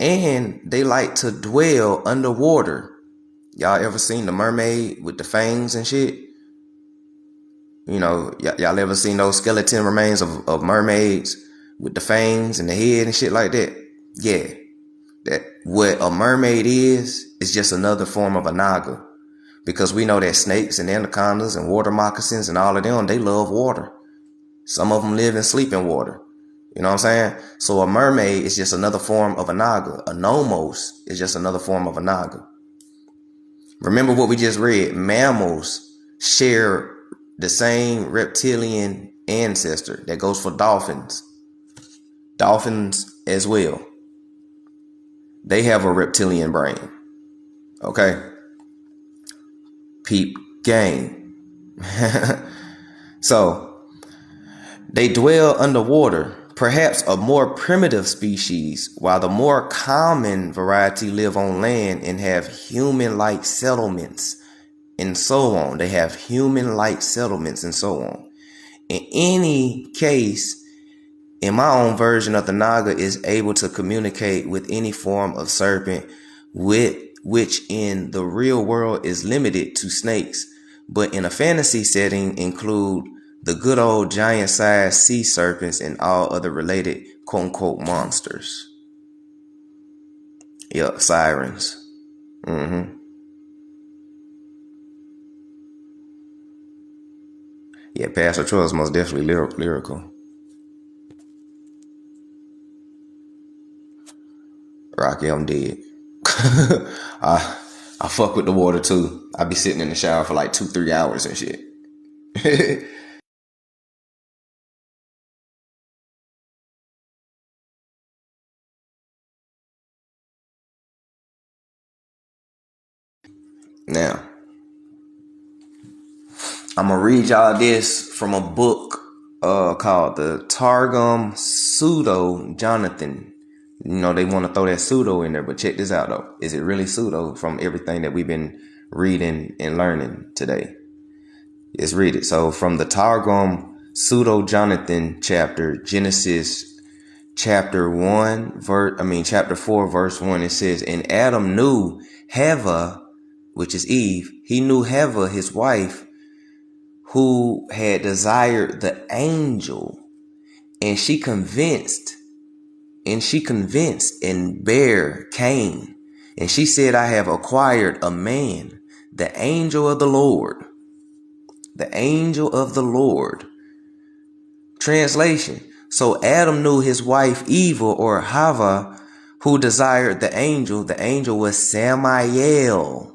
And they like to dwell underwater. Y'all ever seen the mermaid with the fangs and shit? You know, y'all ever seen those skeleton remains of mermaids with the fangs and the head and shit like that? Yeah. That what a mermaid is just another form of a Naga. Because we know that snakes and anacondas and water moccasins and all of them, they love water. Some of them live and sleep in water. You know what I'm saying? So a mermaid is just another form of a Naga. A nomos is just another form of a Naga. Remember what we just read. Mammals share the same reptilian ancestor. That goes for dolphins. Dolphins as well. They have a reptilian brain. Okay? Peep gang. So, they dwell underwater, perhaps a more primitive species, while the more common variety live on land and have human-like settlements and so on. They have human-like settlements and so on. In any case, in my own version of the Naga is able to communicate with any form of serpent, which in the real world is limited to snakes, but in a fantasy setting include the good old giant-sized sea serpents and all other related quote-unquote monsters. Yup, sirens. Yeah, Pastor Troy is most definitely lyrical. Rocky, I'm dead. I fuck with the water too. I be sitting in the shower for like 2-3 hours and shit. Now, I'm gonna read y'all this from a book called the Targum Pseudo Jonathan. You know, they want to throw that pseudo in there, but check this out though. Is it really pseudo from everything that we've been reading and learning today? Let's read it. So from the Targum Pseudo Jonathan chapter, Genesis chapter 4 verse 1, it says, and Adam knew Hava, which is Eve. He knew Hava, his wife, who had desired the angel, and she convinced and bare Cain. And she said, I have acquired a man, the angel of the Lord. The angel of the Lord. Translation. So Adam knew his wife Eva or Hava, who desired the angel. The angel was Samael.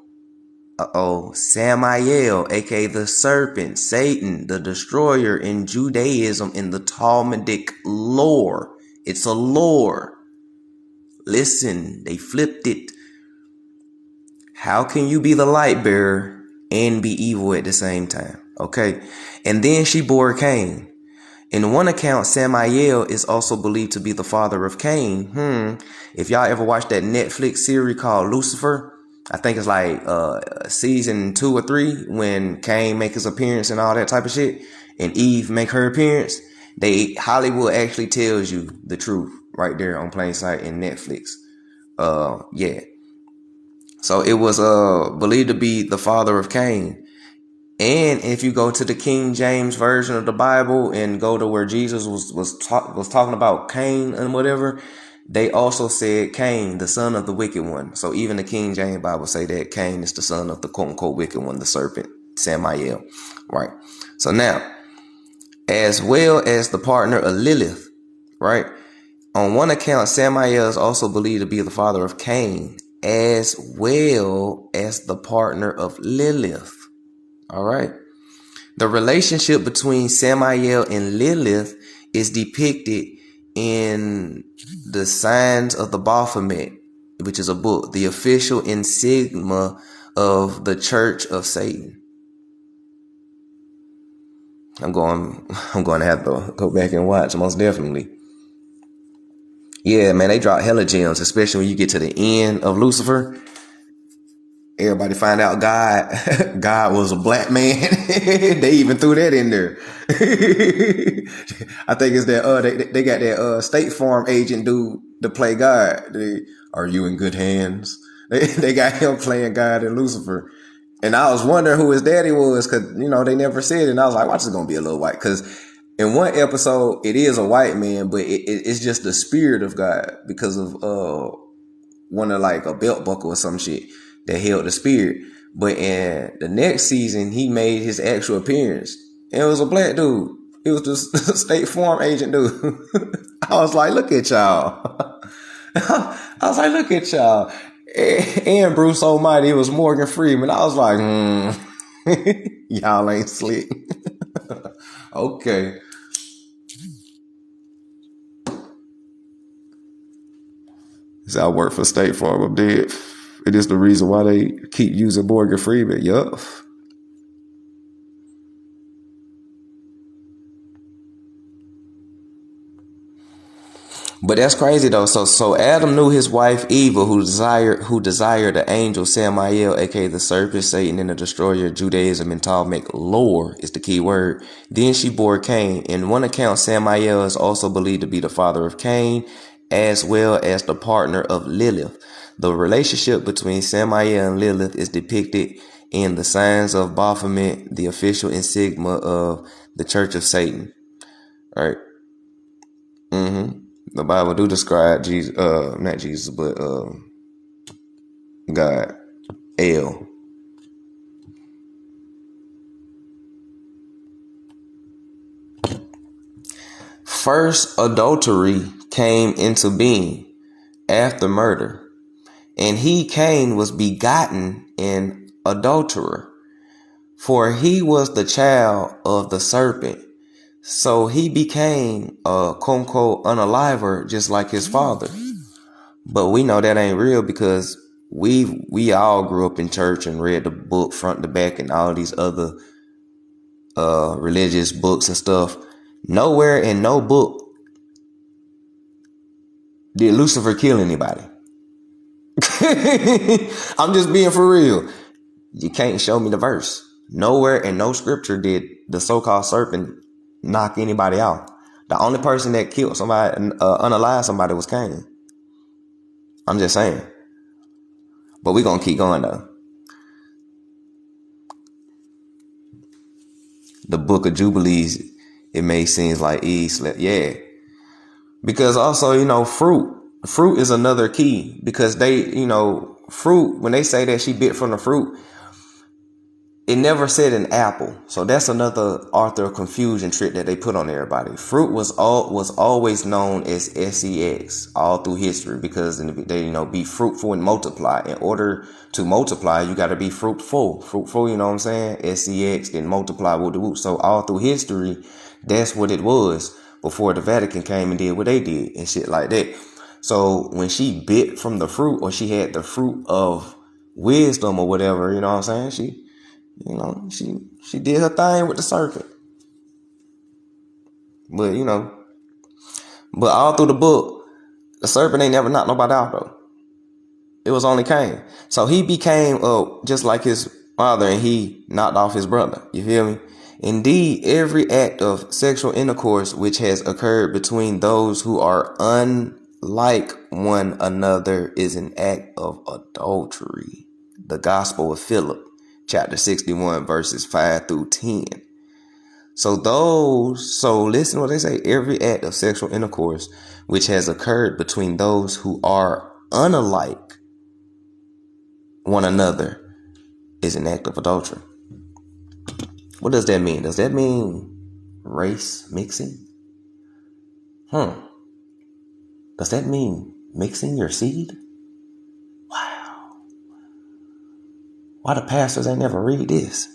Samael, aka the serpent, Satan, the destroyer in Judaism in the Talmudic lore. It's a lore. Listen, they flipped it. How can you be the light bearer and be evil at the same time? Okay. And then she bore Cain. In one account, Samael is also believed to be the father of Cain. If y'all ever watched that Netflix series called Lucifer, I think it's like season 2 or 3 when Cain make his appearance and all that type of shit, and Eve make her appearance. Hollywood actually tells you the truth right there on plain sight in Netflix. Yeah. So it was believed to be the father of Cain. And if you go to the King James version of the Bible and go to where Jesus was talking about Cain and whatever, they also said Cain, the son of the wicked one. So even the King James Bible say that Cain is the son of the quote unquote wicked one, the serpent, Samael. Right. So now, as well as the partner of Lilith, right? On one account, Samael is also believed to be the father of Cain, as well as the partner of Lilith. All right. The relationship between Samael and Lilith is depicted in the Signs of the Baphomet, which is a book, the official insignia of the Church of Satan. I'm going to have to go back and watch, most definitely. Yeah, man, they drop hella gems, especially when you get to the end of Lucifer. Everybody find out God was a black man. They even threw that in there. I think it's that they got that State Farm agent dude to play God. Are you in good hands? They got him playing God in Lucifer. And I was wondering who his daddy was, because they never said it. And I was like, watch, it's gonna be a little white, because in one episode it is a white man, but it's just the spirit of God, because of one of like a belt buckle or some shit that held the spirit. But in the next season, he made his actual appearance. And it was a black dude. It was the State Farm agent dude. I was like, look at y'all. And Bruce Almighty, it was Morgan Freeman. I was like, y'all ain't slick. Okay. So I work for State Farm. I'm dead. It is the reason why they keep using Morgan Freeman. Yup. But that's crazy though. So Adam knew his wife Eva, who desired the angel Samael, aka the serpent, Satan, and the destroyer of Judaism and Talmudic lore is the key word. Then she bore Cain. In one account, Samael is also believed to be the father of Cain, as well as the partner of Lilith. The relationship between Samael and Lilith is depicted in the Signs of Baphomet, the official insignia of the Church of Satan. All right. The Bible do describe Jesus, not Jesus, but God, El. First, adultery came into being after murder, and he, Cain, was begotten an adulterer, for he was the child of the serpent. So he became a quote unquote unaliver, just like his father. But we know that ain't real, because we all grew up in church and read the book front to back and all these other religious books and stuff. Nowhere in no book did Lucifer kill anybody. I'm just being for real. You can't show me the verse. Nowhere in no scripture did the so-called serpent knock anybody out. The only person that killed somebody, unalive somebody, was Cain. I'm just saying. But we're going to keep going though. The book of Jubilees, it made seems like Eve slept. Yeah. Because also, fruit is another key, because they, fruit, when they say that she bit from the fruit, it never said an apple. So that's another author confusion trick that they put on everybody. Fruit was always known as sex all through history, because they, be fruitful and multiply. In order to multiply, you got to be fruitful. Fruitful, you know what I'm saying? Sex, then multiply with the root. So all through history, that's what it was before the Vatican came and did what they did and shit like that. So when she bit from the fruit, or she had the fruit of wisdom or whatever, you know what I'm saying? She did her thing with the serpent. But, but all through the book, the serpent ain't never knocked nobody out though. It was only Cain. So he became just like his father, and he knocked off his brother. You feel me? Indeed, every act of sexual intercourse which has occurred between those who are unlike one another is an act of adultery. The Gospel of Philip, chapter 61, verses 5 through 10. So listen to what they say. Every act of sexual intercourse which has occurred between those who are unlike one another is an act of adultery. What does that mean? Does that mean race mixing? Does that mean mixing your seed? Wow. Why the pastors ain't never read this?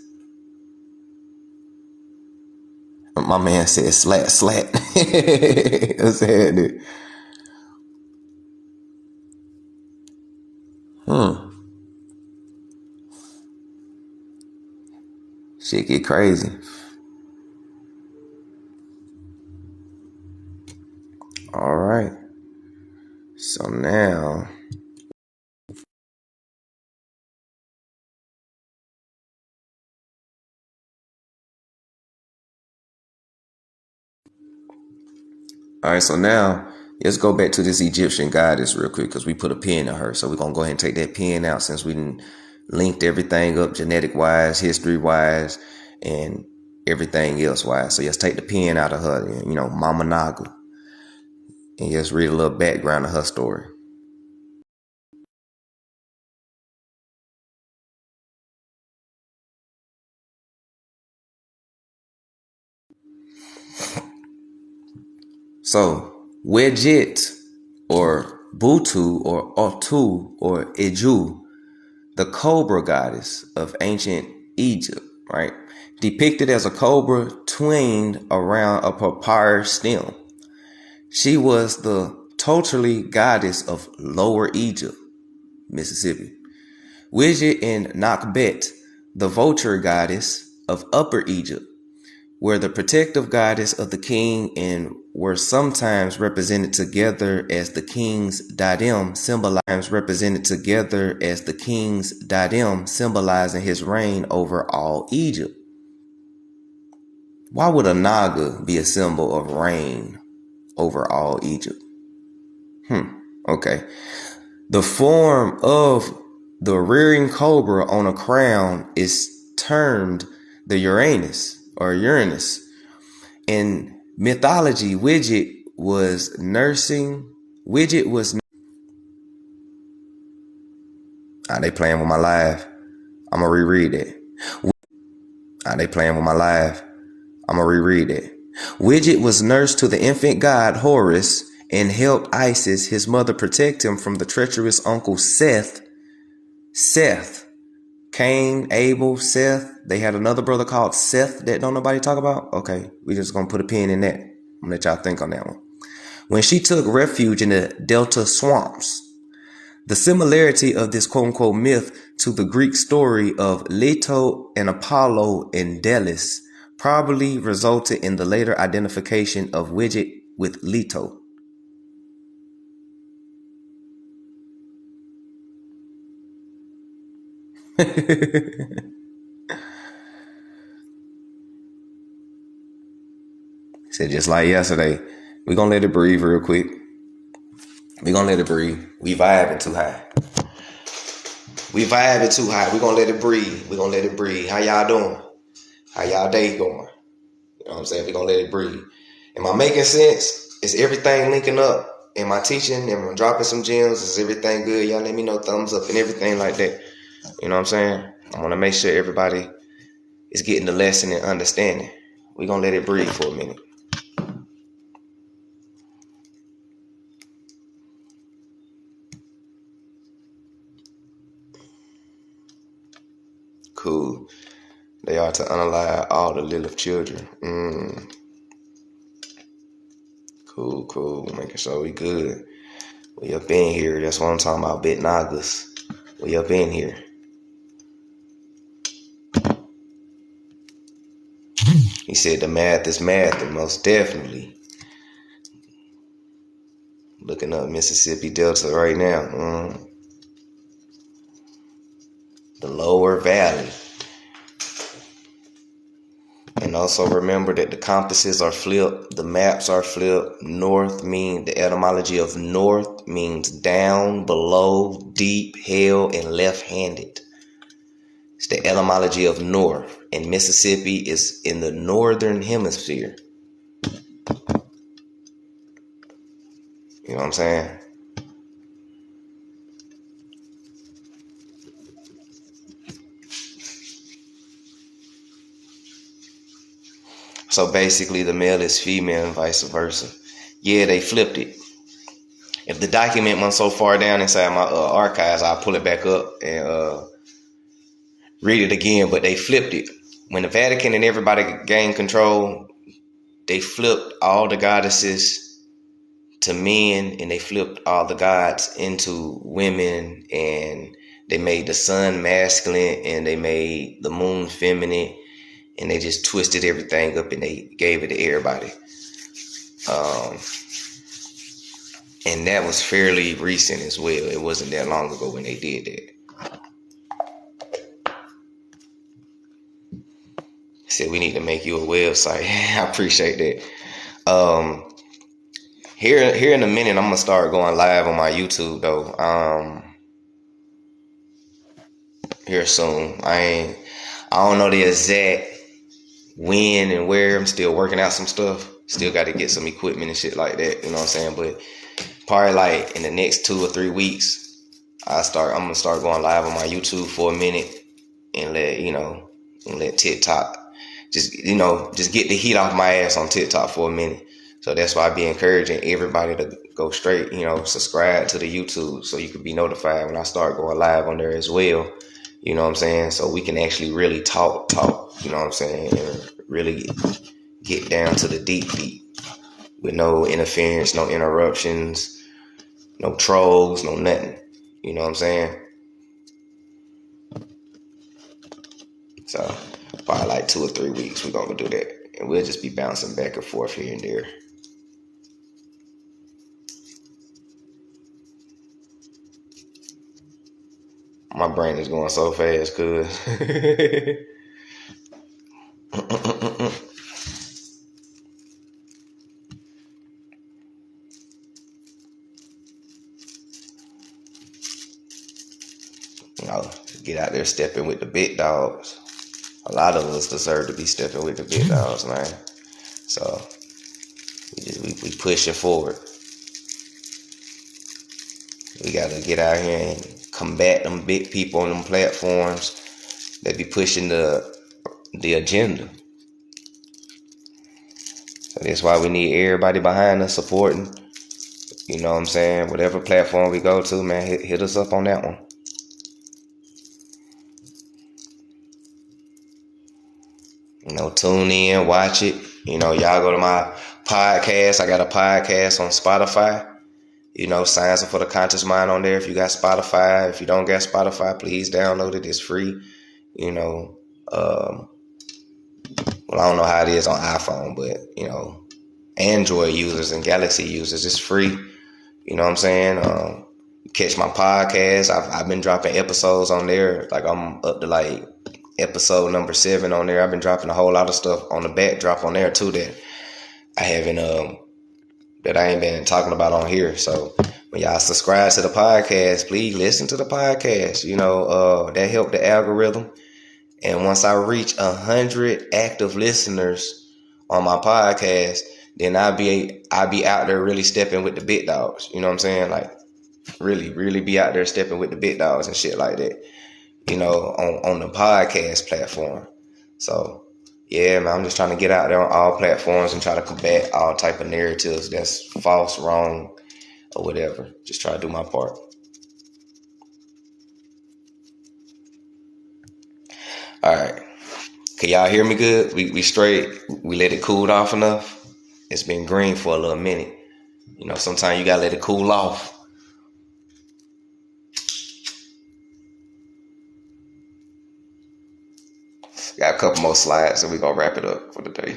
My man said slat. I said it. Shit get crazy. All right. So now, let's go back to this Egyptian goddess real quick because we put a pin in her. So we're going to go ahead and take that pin out since we linked everything up genetic wise, history wise, and everything else wise. So let's take the pin out of her, Mama Naga, and just read a little background of her story. So Wedjet or Butu or Otu or Eju, the cobra goddess of ancient Egypt, right? Depicted as a cobra twined around a papyrus stem. She was the totally goddess of Lower Egypt, Mississippi. Wedjet and Nakbet, the vulture goddess of Upper Egypt, were the protective goddess of the king and were sometimes represented together as the king's diadem, symbolizing his reign over all Egypt. Why would a Naga be a symbol of reign over all Egypt? Okay. The form of the rearing cobra on a crown is termed the Uranus or Uranus. In mythology, Wedjet was they playing with my live. I'm gonna reread it. They playing with my live. I'm gonna reread it. Wedjet was nurse to the infant god Horus and helped Isis, his mother, protect him from the treacherous uncle Seth. Cain, Abel, Seth. They had another brother called Seth that don't nobody talk about. Okay, we just gonna put a pin in that. I'm gonna let y'all think on that one. When she took refuge in the Delta swamps. The similarity of this quote-unquote myth to the Greek story of Leto and Apollo in Delos probably resulted in the later identification of Wedjet with Leto. Said just like yesterday, we're going to let it breathe real quick. We're going to let it breathe. We vibing too high. We're going to let it breathe. How y'all doing? How y'all day going? You know what I'm saying? We're going to let it breathe. Am I making sense? Is everything linking up? Am I teaching? Am I dropping some gems? Is everything good? Y'all let me know, thumbs up and everything like that. You know what I'm saying? I want to make sure everybody is getting the lesson and understanding. We're going to let it breathe for a minute. Cool. They are to unalive all the little children. Cool. Making sure we good. We up in here. That's what I'm talking about. Bit Nagas. We up in here. He said the math is math, and most definitely. Looking up Mississippi Delta right now. The lower valley. And also remember that the compasses are flipped, the maps are flipped. The etymology of north means down, below, deep, hell, and left-handed. It's the etymology of north. And Mississippi is in the northern hemisphere. You know what I'm saying? So basically the male is female and vice versa. Yeah, they flipped it. If the document went so far down inside my archives, I'll pull it back up and read it again. But they flipped it. When the Vatican and everybody gained control, they flipped all the goddesses to men, and they flipped all the gods into women, and they made the sun masculine, and they made the moon feminine, and they just twisted everything up and they gave it to everybody. And that was fairly recent as well. It wasn't that long ago when they did that. Said we need to make you a website. I appreciate that. Here in a minute, I'm gonna start going live on my YouTube though. Here soon. I don't know the exact when and where. I'm still working out some stuff. Still got to get some equipment and shit like that. You know what I'm saying? But probably like in the next 2 or 3 weeks, I'm gonna start going live on my YouTube for a minute and let TikTok just get the heat off my ass on TikTok for a minute. So that's why I be encouraging everybody to go straight, subscribe to the YouTube so you can be notified when I start going live on there as well. You know what I'm saying? So we can actually really talk, you know what I'm saying, and really get down to the deep with no interference, no interruptions, no trolls, no nothing. You know what I'm saying? So probably like 2 or 3 weeks we're gonna do that. And we'll just be bouncing back and forth here and there. My brain is going so fast, cuz. Get out there stepping with the big dogs. A lot of us deserve to be stepping with the big dogs, man. So we pushing forward. We gotta get out here and combat them big people on them platforms that be pushing the agenda. So that's why we need everybody behind us supporting. You know what I'm saying? Whatever platform we go to, man, hit us up on that one. Tune in, watch it. Y'all go to my podcast. I got a podcast on Spotify. Signs up for the Conscious Mind on there if you got Spotify. If you don't got Spotify, please download it. It's free. Well, I don't know how it is on iPhone, but, Android users and Galaxy users, it's free. You know what I'm saying? Catch my podcast. I've been dropping episodes on there. Like I'm up to like episode number 7 on there. I've been dropping a whole lot of stuff on the backdrop on there too that I haven't that I ain't been talking about on here. So when y'all subscribe to the podcast, please listen to the podcast. That helped the algorithm. And once I reach 100 active listeners on my podcast, then I'll be out there really stepping with the big dogs. You know what I'm saying? Like really be out there stepping with the big dogs and shit like that. On the podcast platform. So yeah, man, I'm just trying to get out there on all platforms and try to combat all type of narratives that's false, wrong, or whatever. Just try to do my part. All right. Can y'all hear me good? We straight. We let it cool off enough. It's been green for a little minute. Sometimes you gotta let it cool off. Got a couple more slides and we gonna wrap it up for the day.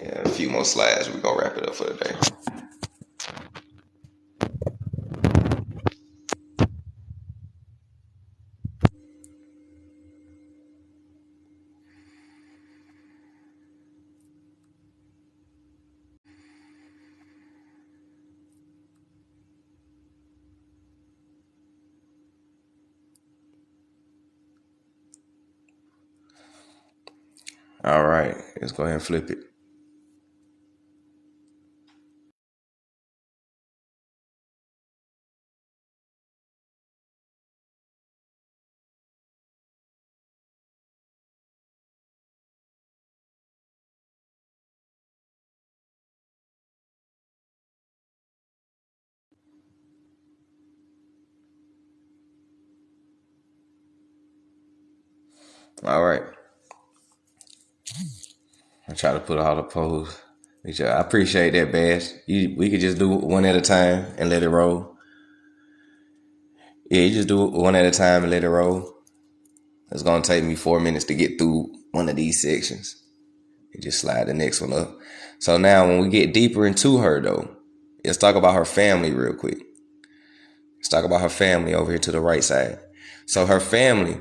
Yeah, a few more slides, we gonna wrap it up for the day. All right, let's go ahead and flip it. All right. I try to put all the pose. I appreciate that, Bash. We could just do it one at a time and let it roll. Yeah, you just do it one at a time and let it roll. It's gonna take me 4 minutes to get through one of these sections. You just slide the next one up. So now when we get deeper into her though, let's talk about her family real quick. Let's talk about her family over here to the right side. So her family,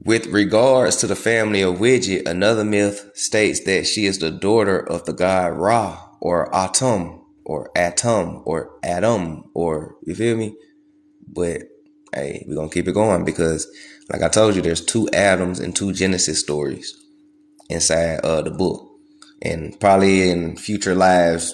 with regards to the family of Wedjet, another myth states that she is the daughter of the god Ra, or Atum, or Atum, or Adam, or, you feel me? But hey, we're gonna keep it going because, like I told you, there's 2 Adams and 2 Genesis stories inside the book. And probably in future lives,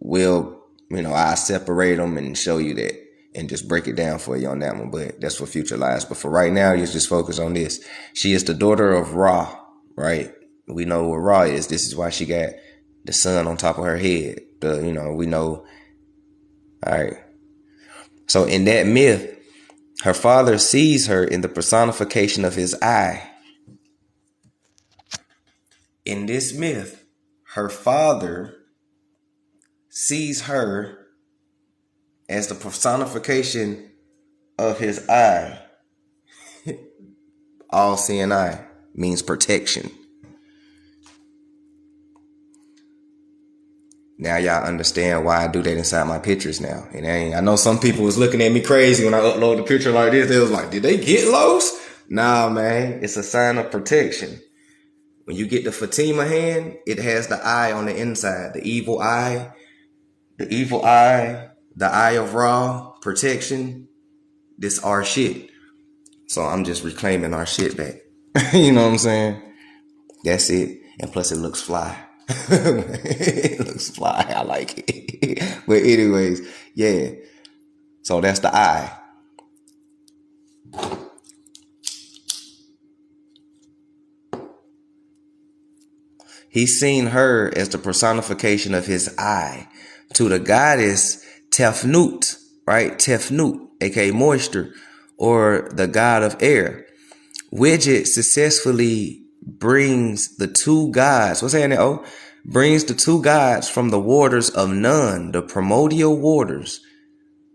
I separate them and show you that and just break it down for you on that one. But that's for future lives. But for right now, you just focus on this. She is the daughter of Ra, right? We know what Ra is. This is why she got the sun on top of her head. We know. All right. So in that myth, her father sees her in the personification of his eye. In this myth, her father sees her as the personification of his eye. All-seeing eye means protection. Now y'all understand why I do that inside my pictures now. I know some people was looking at me crazy when I upload the picture like this. They was like, did they get lost? Nah, man. It's a sign of protection. When you get the Fatima hand, it has the eye on the inside. The evil eye, the eye of Ra, protection. This our shit. So I'm just reclaiming our shit back. You know what I'm saying? That's it. And plus it looks fly. It looks fly. I like it. But anyways, yeah. So that's the eye. He's seen her as the personification of his eye to the goddess Tefnut, right? Tefnut, aka moisture, or the god of air. Wedjet successfully brings the 2 gods. What's happening? Oh, brings the 2 gods from the waters of Nun, the primordial waters.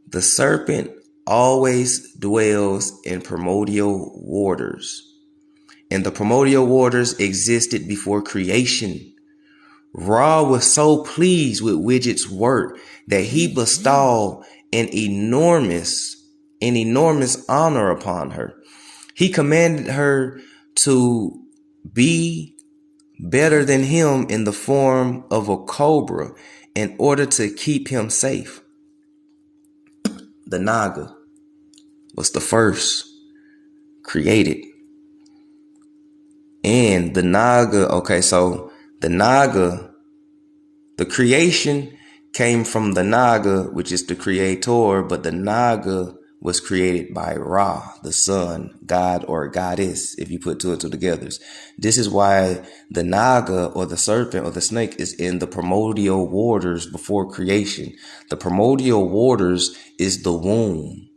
The serpent always dwells in primordial waters. And the primordial waters existed before creation. Ra was so pleased with Wedget's work that he bestowed an enormous honor upon her. He commanded her to be better than him in the form of a cobra in order to keep him safe. The Naga was the first created. And the Naga, the creation came from the Naga, which is the creator, but the Naga was created by Ra, the sun, god or goddess, if you put 2 and 2 together. This is why the Naga or the serpent or the snake is in the primordial waters before creation. The primordial waters is the womb.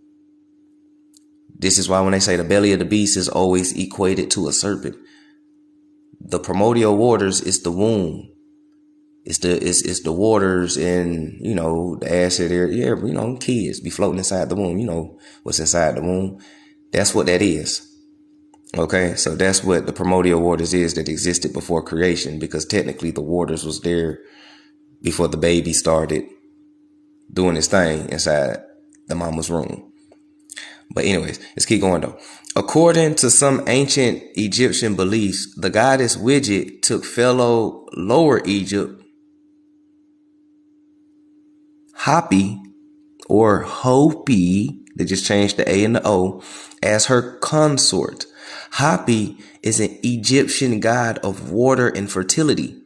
This is why when they say the belly of the beast is always equated to a serpent. The primordial waters is the womb. It's the waters and, the acid area. Yeah, kids be floating inside the womb. You know what's inside the womb. That's what that is. Okay, so that's what the primordial waters is that existed before creation, because technically the waters was there before the baby started doing his thing inside the mama's room. But anyways, let's keep going though. According to some ancient Egyptian beliefs, the goddess Wedjet took fellow Lower Egypt Hapi or Hopi, they just changed the A and the O, as her consort. Hapi is an Egyptian god of water and fertility.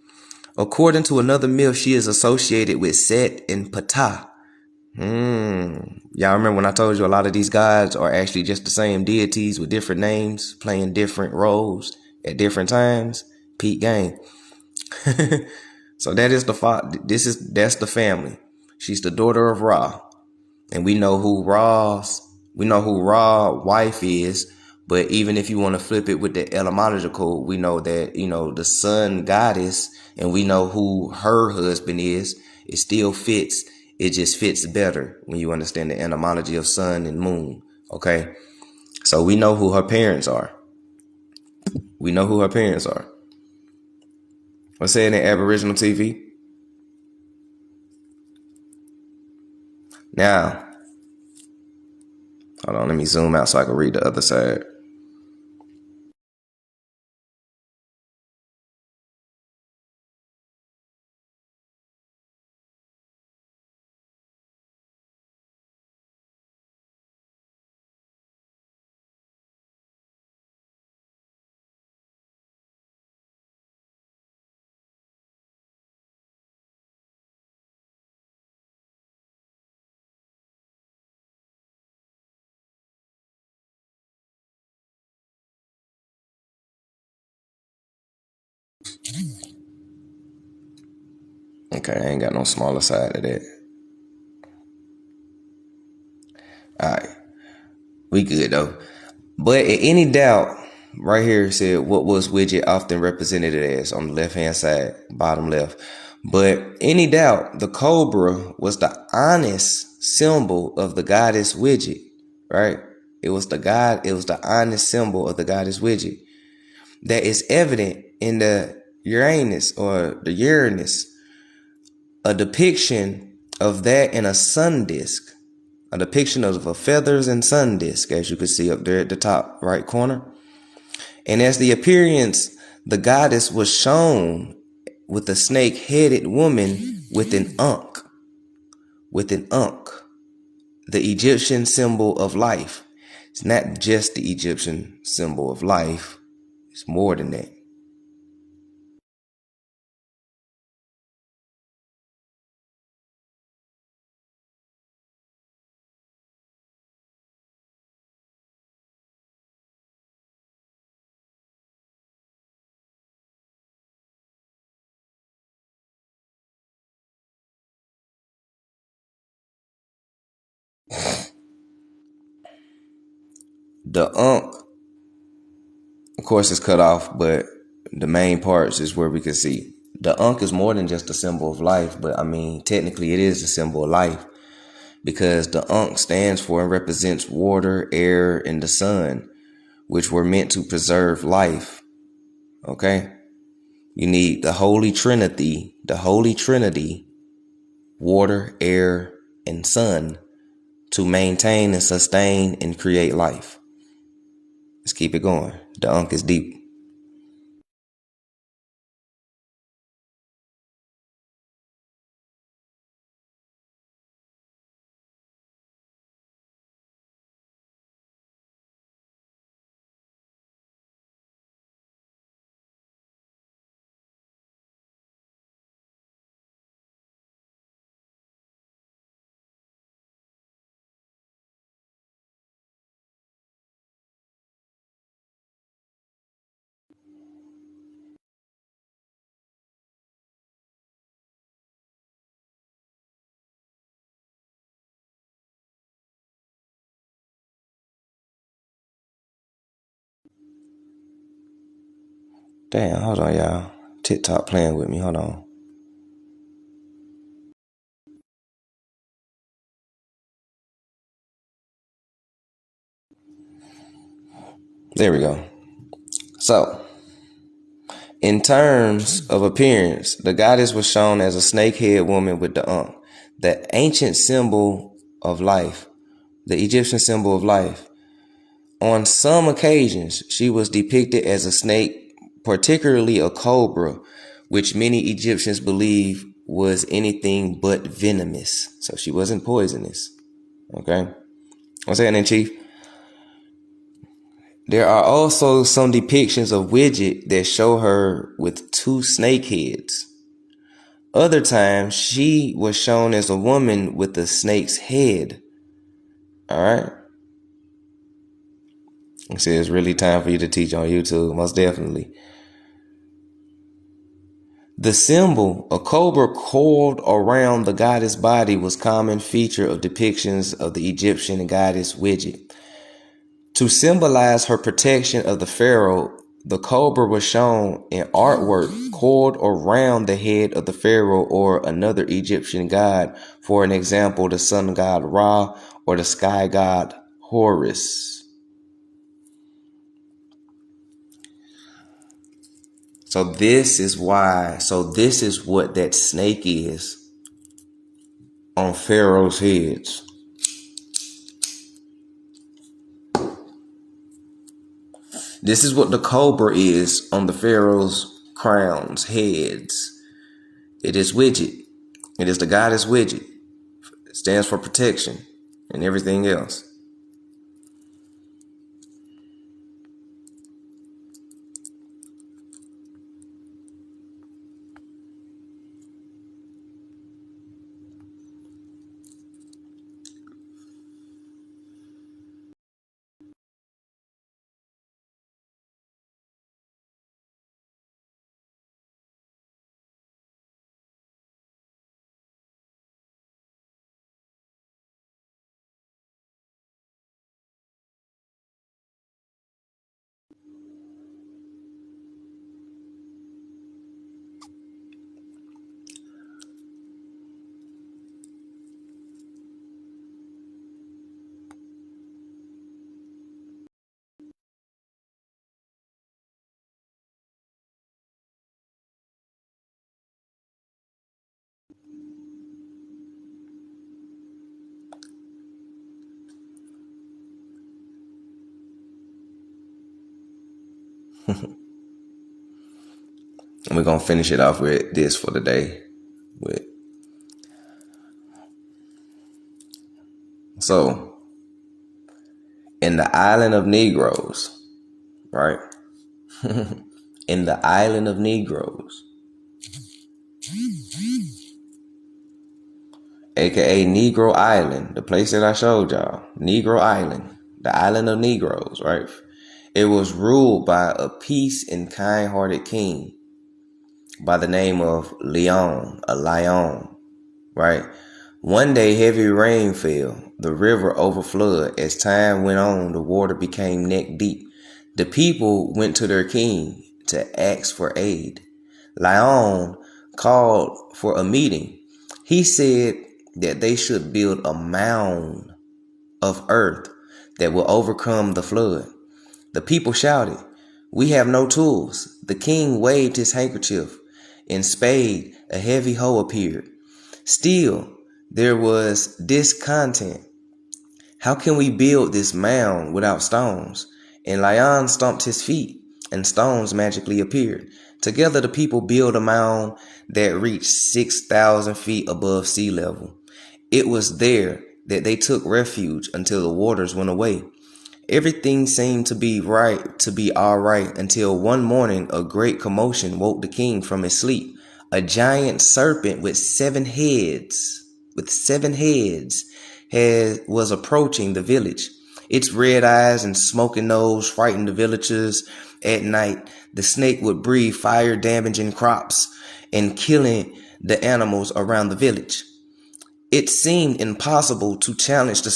According to another myth, she is associated with Set and Ptah. Y'all remember when I told you a lot of these gods are actually just the same deities with different names, playing different roles at different times? Peak game. So that's the family. She's the daughter of Ra. And we know who Ra's wife is, But even if you want to flip it with the etymological, we know that, the sun goddess, and we know who her husband is. It still fits. It just fits better when you understand the etymology of sun and moon. Okay. So we know who her parents are. We know who her parents are. What's saying in Aboriginal TV? Now, hold on. Let me zoom out so I can read the other side. Okay, I ain't got no smaller side of that. All right. We good though. But in any doubt, right here it said, what was Wedjet often represented as on the left hand side, bottom left. But any doubt, the cobra was the honest symbol of the goddess Wedjet, right? It was the honest symbol of the goddess Wedjet. That is evident in the Uranus or the Uranus, a depiction of that in a sun disk. A depiction of a feathers and sun disk, as you can see up there at the top right corner. And as the appearance, the goddess was shown with a snake-headed woman with an ankh. With an ankh, the Egyptian symbol of life. It's not just the Egyptian symbol of life. It's more than that. The ankh, of course, is cut off, but the main parts is where we can see. The ankh is more than just a symbol of life, but I mean, technically it is a symbol of life because the ankh stands for and represents water, air, and the sun, which were meant to preserve life. Okay? You need the Holy Trinity, water, air, and sun to maintain and sustain and create life. Let's keep it going. The ankh is deep. Damn, hold on, y'all. TikTok playing with me. Hold on. There we go. So, in terms of appearance, the goddess was shown as a snake-head woman with the ankh, the ancient symbol of life, the Egyptian symbol of life. On some occasions, she was depicted as a snake, particularly a cobra, which many Egyptians believe was anything but venomous. So she wasn't poisonous. Okay? What's happening, Chief? There are also some depictions of Wedjet that show her with two snake heads. Other times, she was shown as a woman with a snake's head. Alright? I said it's really time for you to teach on YouTube, most definitely. The symbol, a cobra coiled around the goddess' body, was a common feature of depictions of the Egyptian goddess Wedjet. To symbolize her protection of the pharaoh, the cobra was shown in artwork coiled around the head of the pharaoh or another Egyptian god, for an example, the sun god Ra or the sky god Horus. So this is what that snake is on pharaoh's heads. This is what the cobra is on the pharaoh's crowns, heads. It is Wedjet. It is the goddess Wedjet. It stands for protection and everything else. And we're going to finish it off with this for the day. So, in the island of Negroes, right? In the island of Negroes, aka Negro Island, the place that I showed y'all, Negro Island, the island of Negroes, right? It was ruled by a peace and kind-hearted king by the name of Leon, a lion, right? One day heavy rain fell, the river overflowed. As time went on, the water became neck deep. The people went to their king to ask for aid. Lion called for a meeting. He said that they should build a mound of earth that will overcome the flood. The people shouted, "We have no tools." The king waved his handkerchief. In spade, a heavy hoe appeared. Still, there was discontent. How can we build this mound without stones? And Lion stomped his feet, and stones magically appeared. Together, the people built a mound that reached 6,000 feet above sea level. It was there that they took refuge until the waters went away. Everything seemed to be all right until one morning a great commotion woke the king from his sleep. A giant serpent with seven heads, was approaching the village. Its red eyes and smoking nose frightened the villagers. At night, the snake would breathe fire, damaging crops and killing the animals around the village. It seemed impossible to challenge the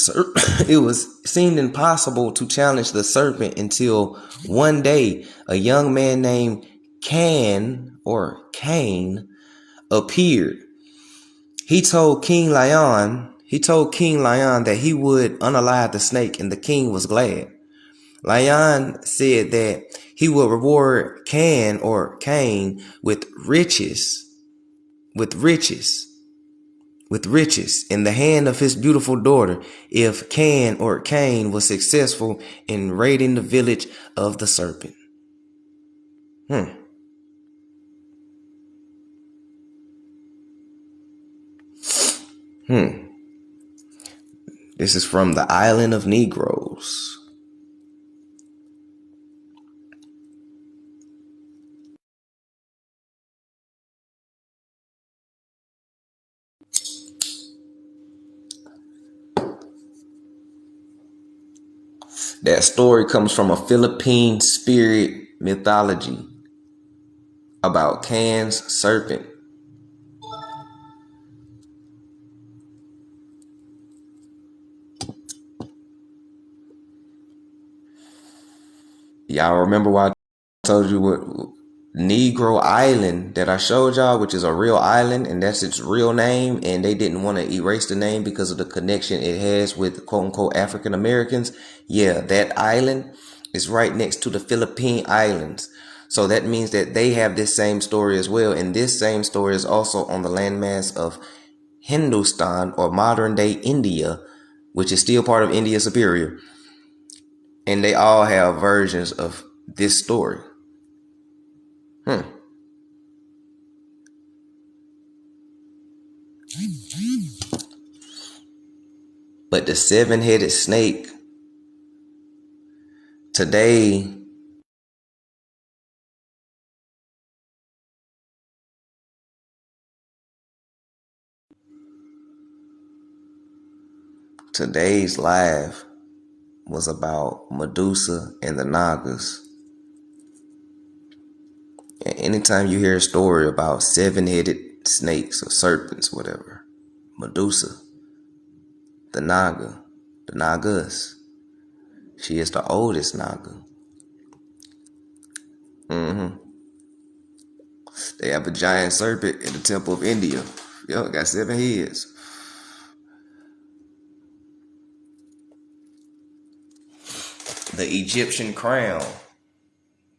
serpent until one day a young man named Cain appeared. He told King Lion that he would unalive the snake, and the king was glad. Lion said that he would reward Cain with riches in the hand of his beautiful daughter if Cain was successful in raiding the village of the serpent. This is from the island of Negroes. That story comes from a Philippine spirit mythology about Cain's serpent. Y'all remember why I told you what Negro Island that I showed y'all, which is a real island, and that's its real name, and they didn't want to erase the name because of the connection it has with quote unquote African Americans. Yeah, that island is right next to the Philippine Islands. So that means that they have this same story as well, and this same story is also on the landmass of Hindustan, or modern day India, which is still part of India Superior. And they all have versions of this story. But the seven-headed snake, today, today's live was about Medusa and the Nagas. And anytime you hear a story about seven-headed snakes or serpents, whatever, Medusa, the Naga, the Nagas, she is the oldest Naga. They have a giant serpent in the temple of India. Yo, it got 7 heads. The Egyptian crown.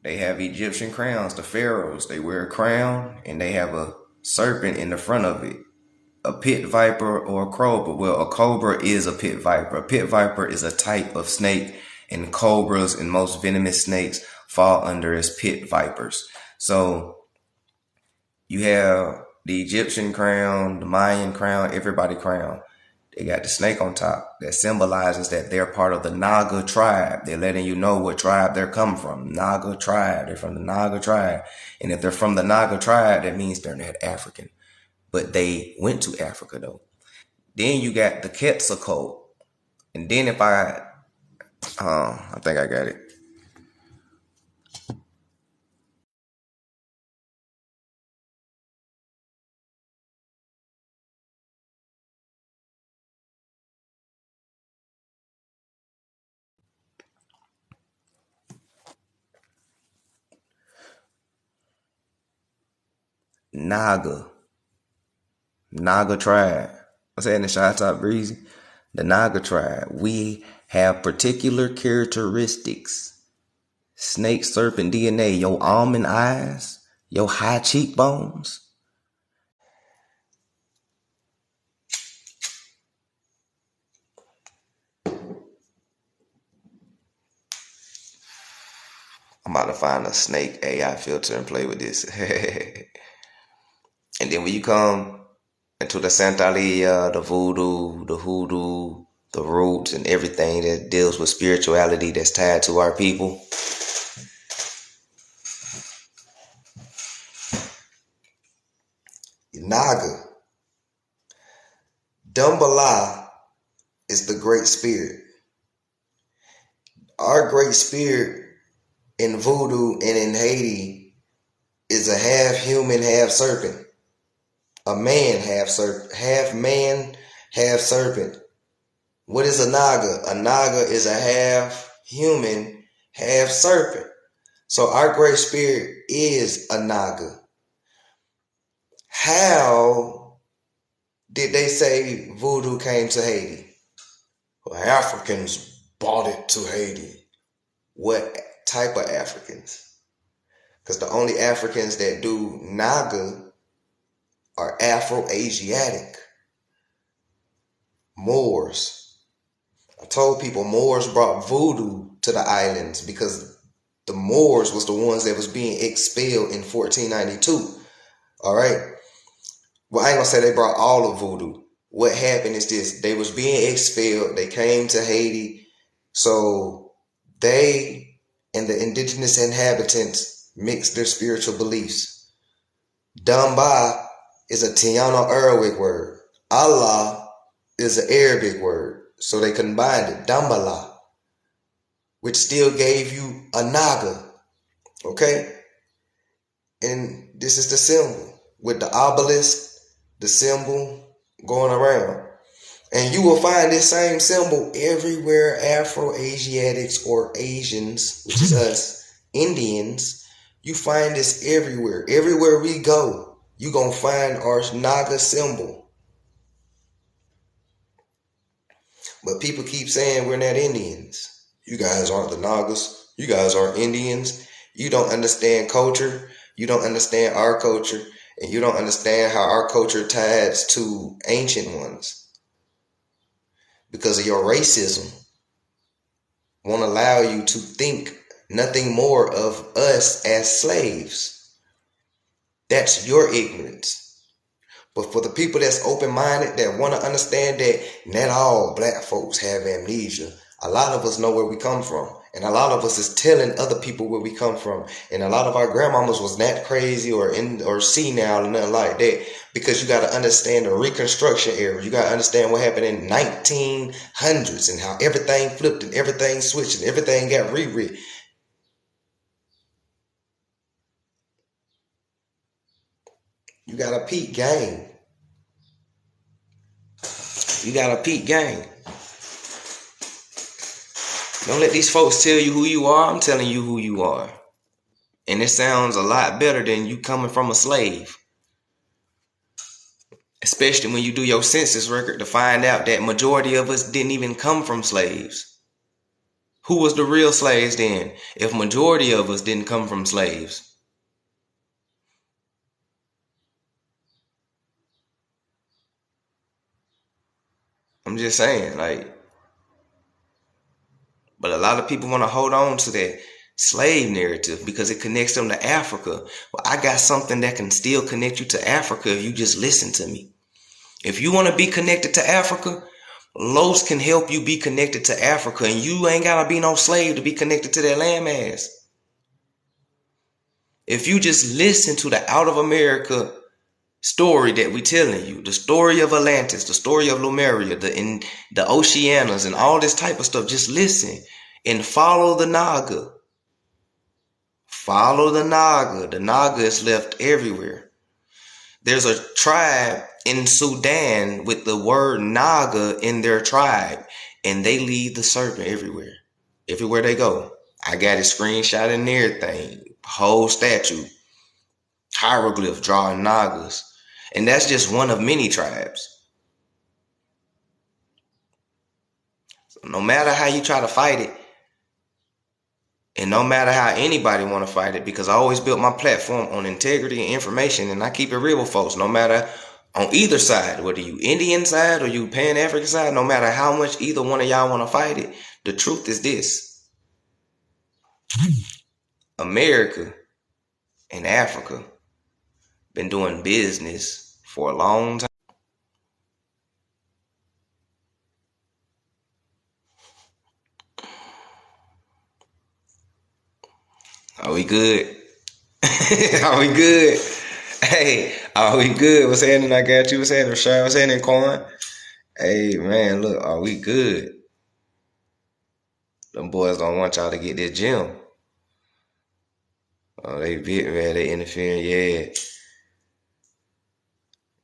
They have Egyptian crowns, the pharaohs. They wear a crown and they have a serpent in the front of it. A pit viper or a cobra. Well, a cobra is a pit viper. A pit viper is a type of snake, and cobras and most venomous snakes fall under as pit vipers. So you have the Egyptian crown, the Mayan crown, everybody crown. They got the snake on top that symbolizes that they're part of the Naga tribe. They're letting you know what tribe they're coming from. Naga tribe. They're from the Naga tribe. And if they're from the Naga tribe, that means they're not African. But they went to Africa though. Then you got the Quetzalcoatl. And then if I think I got it. Naga tribe. I'm saying the Shy Top Breezy. The Naga tribe. We have particular characteristics. Snake serpent DNA, your almond eyes, your high cheekbones. I'm about to find a snake AI filter and play with this. And then when you come into the Santeria, the voodoo, the hoodoo, the roots, and everything that deals with spirituality that's tied to our people, Naga, Dumbala is the great spirit. Our great spirit in voodoo and in Haiti is a half human, half serpent. A man, half man, half serpent. What is a Naga? A Naga is a half human, half serpent. So our great spirit is a Naga. How did they say voodoo came to Haiti? Well, Africans brought it to Haiti. What type of Africans? Because the only Africans that do Naga are Afro-Asiatic. Moors. I told people Moors brought voodoo to the islands because the Moors was the ones that was being expelled in 1492. All right. Well, I ain't gonna say they brought all of voodoo. What happened is this: they was being expelled. They came to Haiti, so they and the indigenous inhabitants mixed their spiritual beliefs. Damba is a Tiana Arabic word. Allah is an Arabic word. So they combined it, Dambala, which still gave you a Naga. Okay? And this is the symbol with the obelisk, the symbol going around. And you will find this same symbol everywhere Afro-Asiatics or Asians, which is us, Indians, you find this everywhere. Everywhere we go, you gonna find our Naga symbol. But people keep saying we're not Indians. You guys aren't the Nagas. You guys aren't Indians. You don't understand culture. You don't understand our culture. And you don't understand how our culture ties to ancient ones. Because of your racism, won't allow you to think nothing more of us as slaves. That's your ignorance. But for the people that's open-minded, that want to understand that not all black folks have amnesia, a lot of us know where we come from. And a lot of us is telling other people where we come from. And a lot of our grandmamas was not crazy or senile or nothing like that. Because you got to understand the Reconstruction era. You got to understand what happened in 1900s and how everything flipped and everything switched and everything got rewritten. You got to peep game. You got to peep game. Don't let these folks tell you who you are. I'm telling you who you are. And it sounds a lot better than you coming from a slave. Especially when you do your census record to find out that majority of us didn't even come from slaves. Who was the real slaves then, if majority of us didn't come from slaves? I'm just saying, like, but a lot of people want to hold on to that slave narrative because it connects them to Africa. Well, I got something that can still connect you to Africa if you just listen to me. If you want to be connected to Africa, Los can help you be connected to Africa, and you ain't gotta be no slave to be connected to that landmass. If you just listen to the Out of America story that we telling you, the story of Atlantis, the story of Lemuria, the Oceanas, and all this type of stuff, just listen and follow the Naga. Follow the Naga. The Naga is left everywhere. There's a tribe in Sudan with the word Naga in their tribe, and they lead the serpent everywhere. Everywhere they go. I got it screenshot and everything. Whole statue. Hieroglyph drawing Nagas. And that's just one of many tribes. So no matter how you try to fight it, and no matter how anybody want to fight it, because I always built my platform on integrity and information, and I keep it real with folks, no matter on either side, whether you Indian side or you Pan-African side, no matter how much either one of y'all want to fight it, the truth is this. America and Africa been doing business for a long time. Are we good? Are we good? Hey, are we good? What's happening? I got you. What's happening, Rashad? What's happening, Quan? Hey, man, look, are we good? Them boys don't want y'all to get this gym. Oh, they bit, man. They interfering, yeah.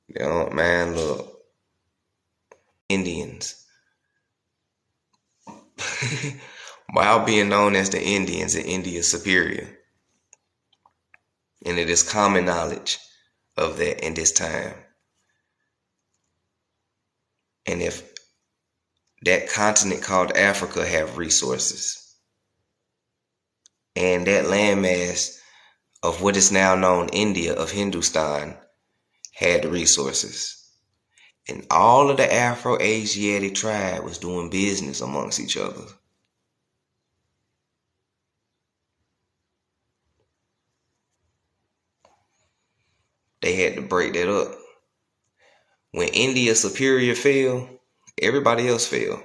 They don't, man, look. Indians. While being known as the Indians in India superior. And it is common knowledge of that in this time. And if that continent called Africa have resources, and that landmass of what is now known India, of Hindustan, had the resources, and all of the Afro-Asiatic tribe was doing business amongst each other. They had to break that up. When India Superior fell, everybody else fell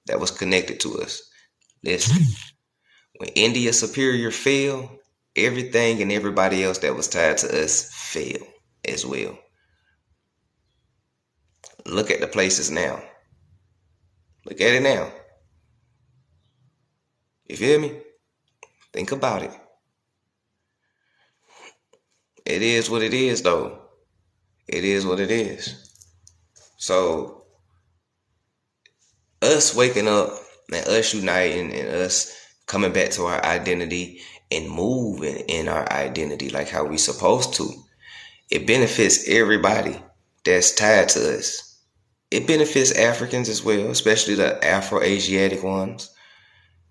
that was connected to us. Listen, when India Superior fell, everything and everybody else that was tied to us fell as well. Look at the places now. Look at it now. You feel me? Think about it. It is what it is, though. It is what it is. So, us waking up and us uniting and us coming back to our identity and move in our identity like how we supposed to. It benefits everybody that's tied to us. It benefits Africans as well, especially the Afro-Asiatic ones.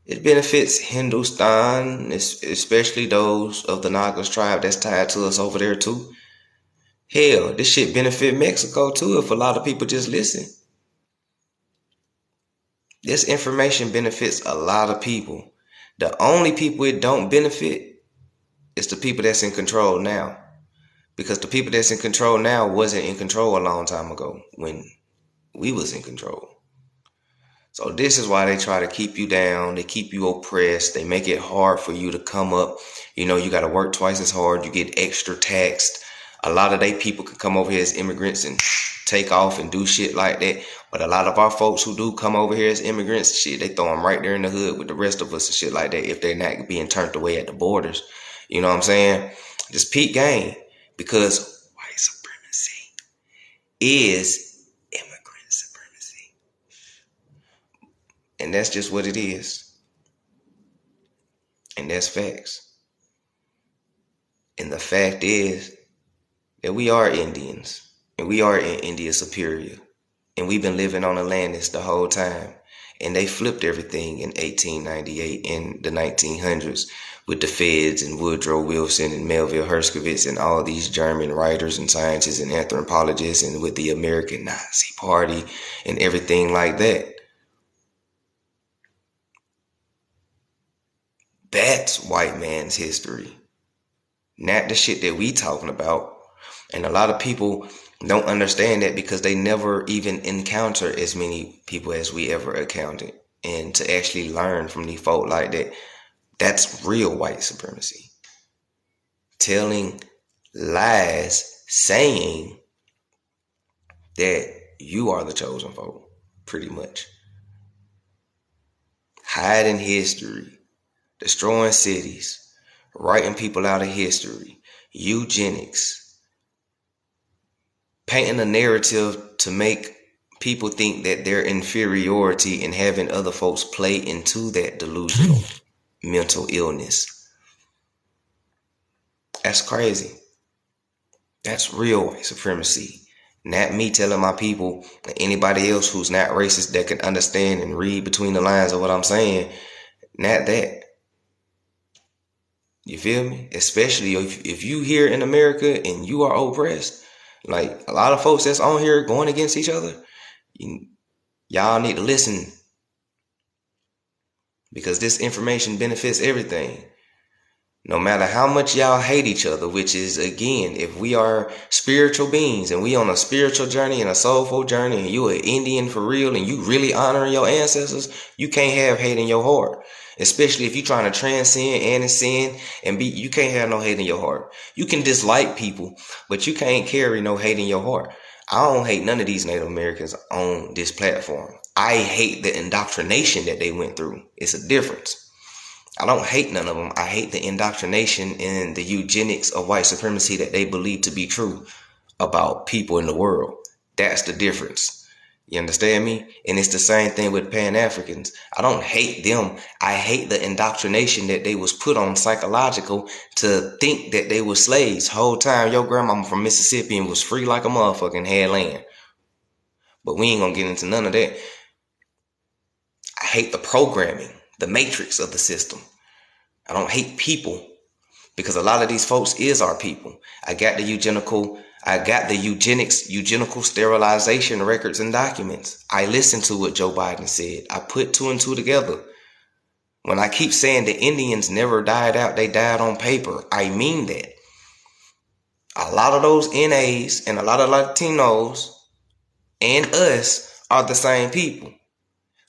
It benefits Hindustan, especially those of the Nagas tribe that's tied to us over there too. Hell, this shit benefit Mexico too if a lot of people just listen. This information benefits a lot of people. The only people it don't benefit is the people that's in control now. Because the people that's in control now wasn't in control a long time ago when we was in control. So this is why they try to keep you down. They keep you oppressed. They make it hard for you to come up. You know, you got to work twice as hard. You get extra taxed. A lot of they people can come over here as immigrants and take off and do shit like that. But a lot of our folks who do come over here as immigrants, shit, they throw them right there in the hood with the rest of us and shit like that if they're not being turned away at the borders. You know what I'm saying? Just peak game. Because white supremacy is immigrant supremacy. And that's just what it is. And that's facts. And the fact is that we are Indians. And we are in India Superior. And we've been living on Atlantis the whole time. And they flipped everything in 1898 in the 1900s with the Feds and Woodrow Wilson and Melville Herskovitz and all these German writers and scientists and anthropologists and with the American Nazi Party and everything like that. That's white man's history. Not the shit that we talking about. And a lot of people don't understand that because they never even encounter as many people as we ever encountered. And to actually learn from these folk like that, that's real white supremacy. Telling lies, saying that you are the chosen folk, pretty much. Hiding history, destroying cities, writing people out of history, eugenics, painting a narrative to make people think that their inferiority and having other folks play into that delusional mental illness. That's crazy. That's real white supremacy. Not me telling my people, anybody else who's not racist that can understand and read between the lines of what I'm saying. Not that. You feel me? Especially if you here in America and you are oppressed. Like a lot of folks that's on here going against each other, y'all need to listen. Because this information benefits everything. No matter how much y'all hate each other, which is, again, if we are spiritual beings and we on a spiritual journey and a soulful journey and you an Indian for real and you really honoring your ancestors, you can't have hate in your heart. Especially if you're trying to transcend and ascend and you can't have no hate in your heart. You can dislike people, but you can't carry no hate in your heart. I don't hate none of these Native Americans on this platform. I hate the indoctrination that they went through. It's a difference. I don't hate none of them. I hate the indoctrination and the eugenics of white supremacy that they believe to be true about people in the world. That's the difference. You understand me? And it's the same thing with Pan-Africans. I don't hate them. I hate the indoctrination that they was put on psychological to think that they were slaves. Whole time your grandmama from Mississippi and was free like a motherfucker and had land. But we ain't gonna get into none of that. I hate the programming, the matrix of the system. I don't hate people because a lot of these folks is our people. I got the eugenical sterilization records and documents. I listened to what Joe Biden said. I put two and two together. When I keep saying the Indians never died out, they died on paper. I mean that. A lot of those NAs and a lot of Latinos and us are the same people.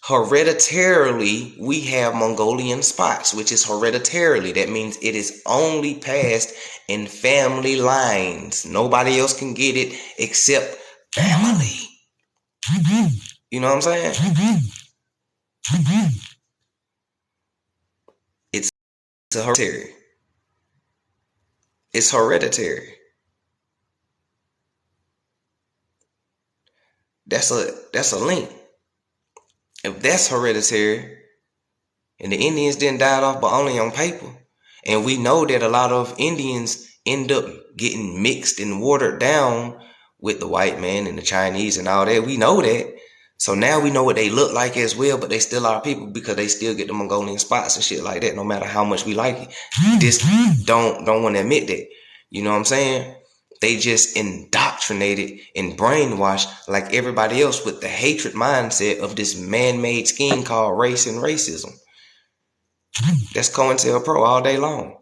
Hereditarily, we have Mongolian spots, which is hereditarily. That means it is only passed in family lines. Nobody else can get it except family. You know what I'm saying? It's hereditary. It's hereditary. That's a link. If that's hereditary, and the Indians didn't die off but only on paper, And we know that a lot of Indians end up getting mixed and watered down with the white man and the Chinese and all that. We know that. So now we know what they look like as well, but they still are people because they still get the Mongolian spots and shit like that, no matter how much we like it. Just don't want to admit that. You know what I'm saying? They just indoctrinated and brainwashed like everybody else with the hatred mindset of this man-made scheme called race and racism. That's COINTELPRO all day long.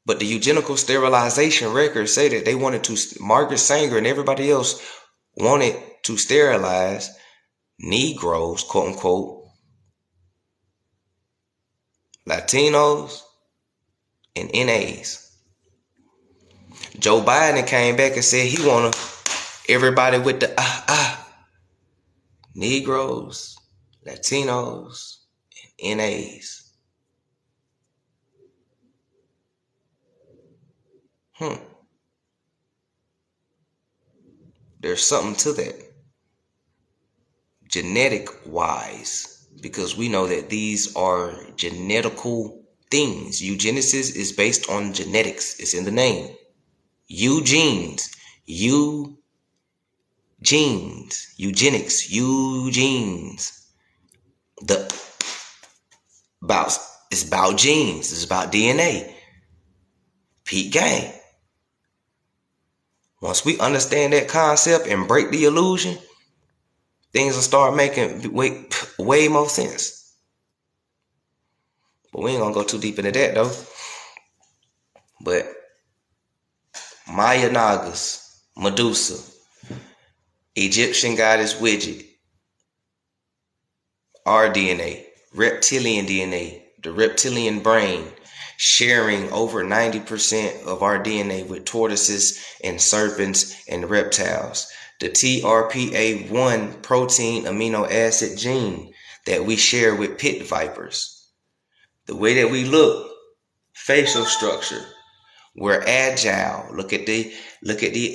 But the eugenical sterilization records say that they wanted to, Margaret Sanger and everybody else wanted to sterilize Negroes, quote unquote, Latinos, and NAs. Joe Biden came back and said he wanted everybody with the Negroes, Latinos, and NAs. There's something to that. Genetic wise, because we know that these are genetical things. Eugenesis is based on genetics. It's in the name. Eugenics, It's about genes. It's about DNA. Peak game. Once we understand that concept and break the illusion, things will start making way more sense. But we ain't gonna go too deep into that though. But Maya Nagas, Medusa, Egyptian goddess Wedjet, our DNA, reptilian DNA, the reptilian brain, sharing over 90% of our DNA with tortoises and serpents and reptiles. The TRPA1 protein amino acid gene that we share with pit vipers. The way that we look, facial structure, we're agile. Look at the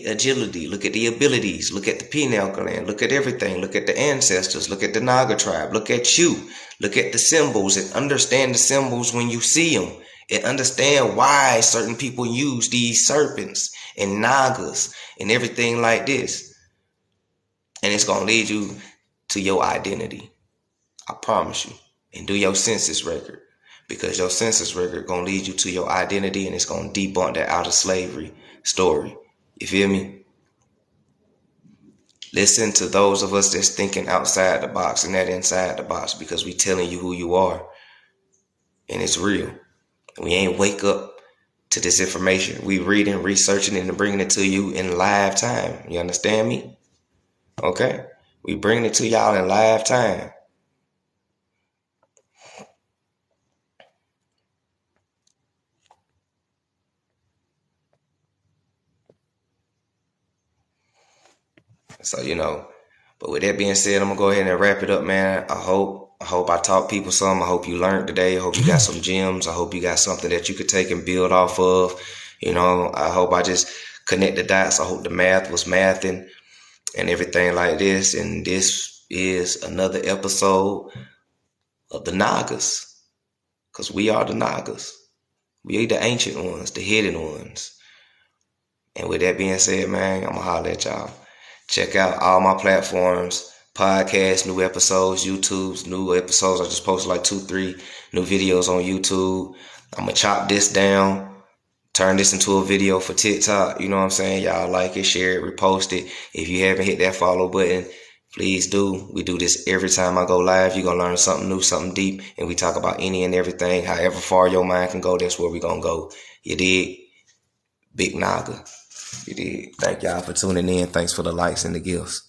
agility. Look at the abilities. Look at the pineal gland. Look at everything. Look at the ancestors. Look at the Naga tribe. Look at you. Look at the symbols and understand the symbols when you see them. And understand why certain people use these serpents and Nagas and everything like this. And it's going to lead you to your identity. I promise you. And do your census record. Because your census record going to lead you to your identity, and it's going to debunk that out of slavery story. You feel me? Listen to those of us that's thinking outside the box and that inside the box, because we telling you who you are. And it's real. We ain't wake up to this information. We reading, researching, and bringing it to you in live time. You understand me? Okay? We bringing it to y'all in live time. So, but with that being said, I'm going to go ahead and wrap it up, man. I hope I taught people something. I hope you learned today. I hope you got some gems. I hope you got something that you could take and build off of. I hope I just connect the dots. I hope the math was mathing and everything like this. And this is another episode of the Nagas, because we are the Nagas. We are the ancient ones, the hidden ones. And with that being said, man, I'm going to holler at y'all. Check out all my platforms, podcasts, new episodes, YouTube's new episodes. I just posted like 2-3 new videos on YouTube. I'm going to chop this down, turn this into a video for TikTok. You know what I'm saying? Y'all like it, share it, repost it. If you haven't hit that follow button, please do. We do this every time I go live. You're going to learn something new, something deep. And we talk about any and everything. However far your mind can go, that's where we're going to go. You dig? Big Naga. You did. Thank y'all for tuning in. Thanks for the likes and the gifts.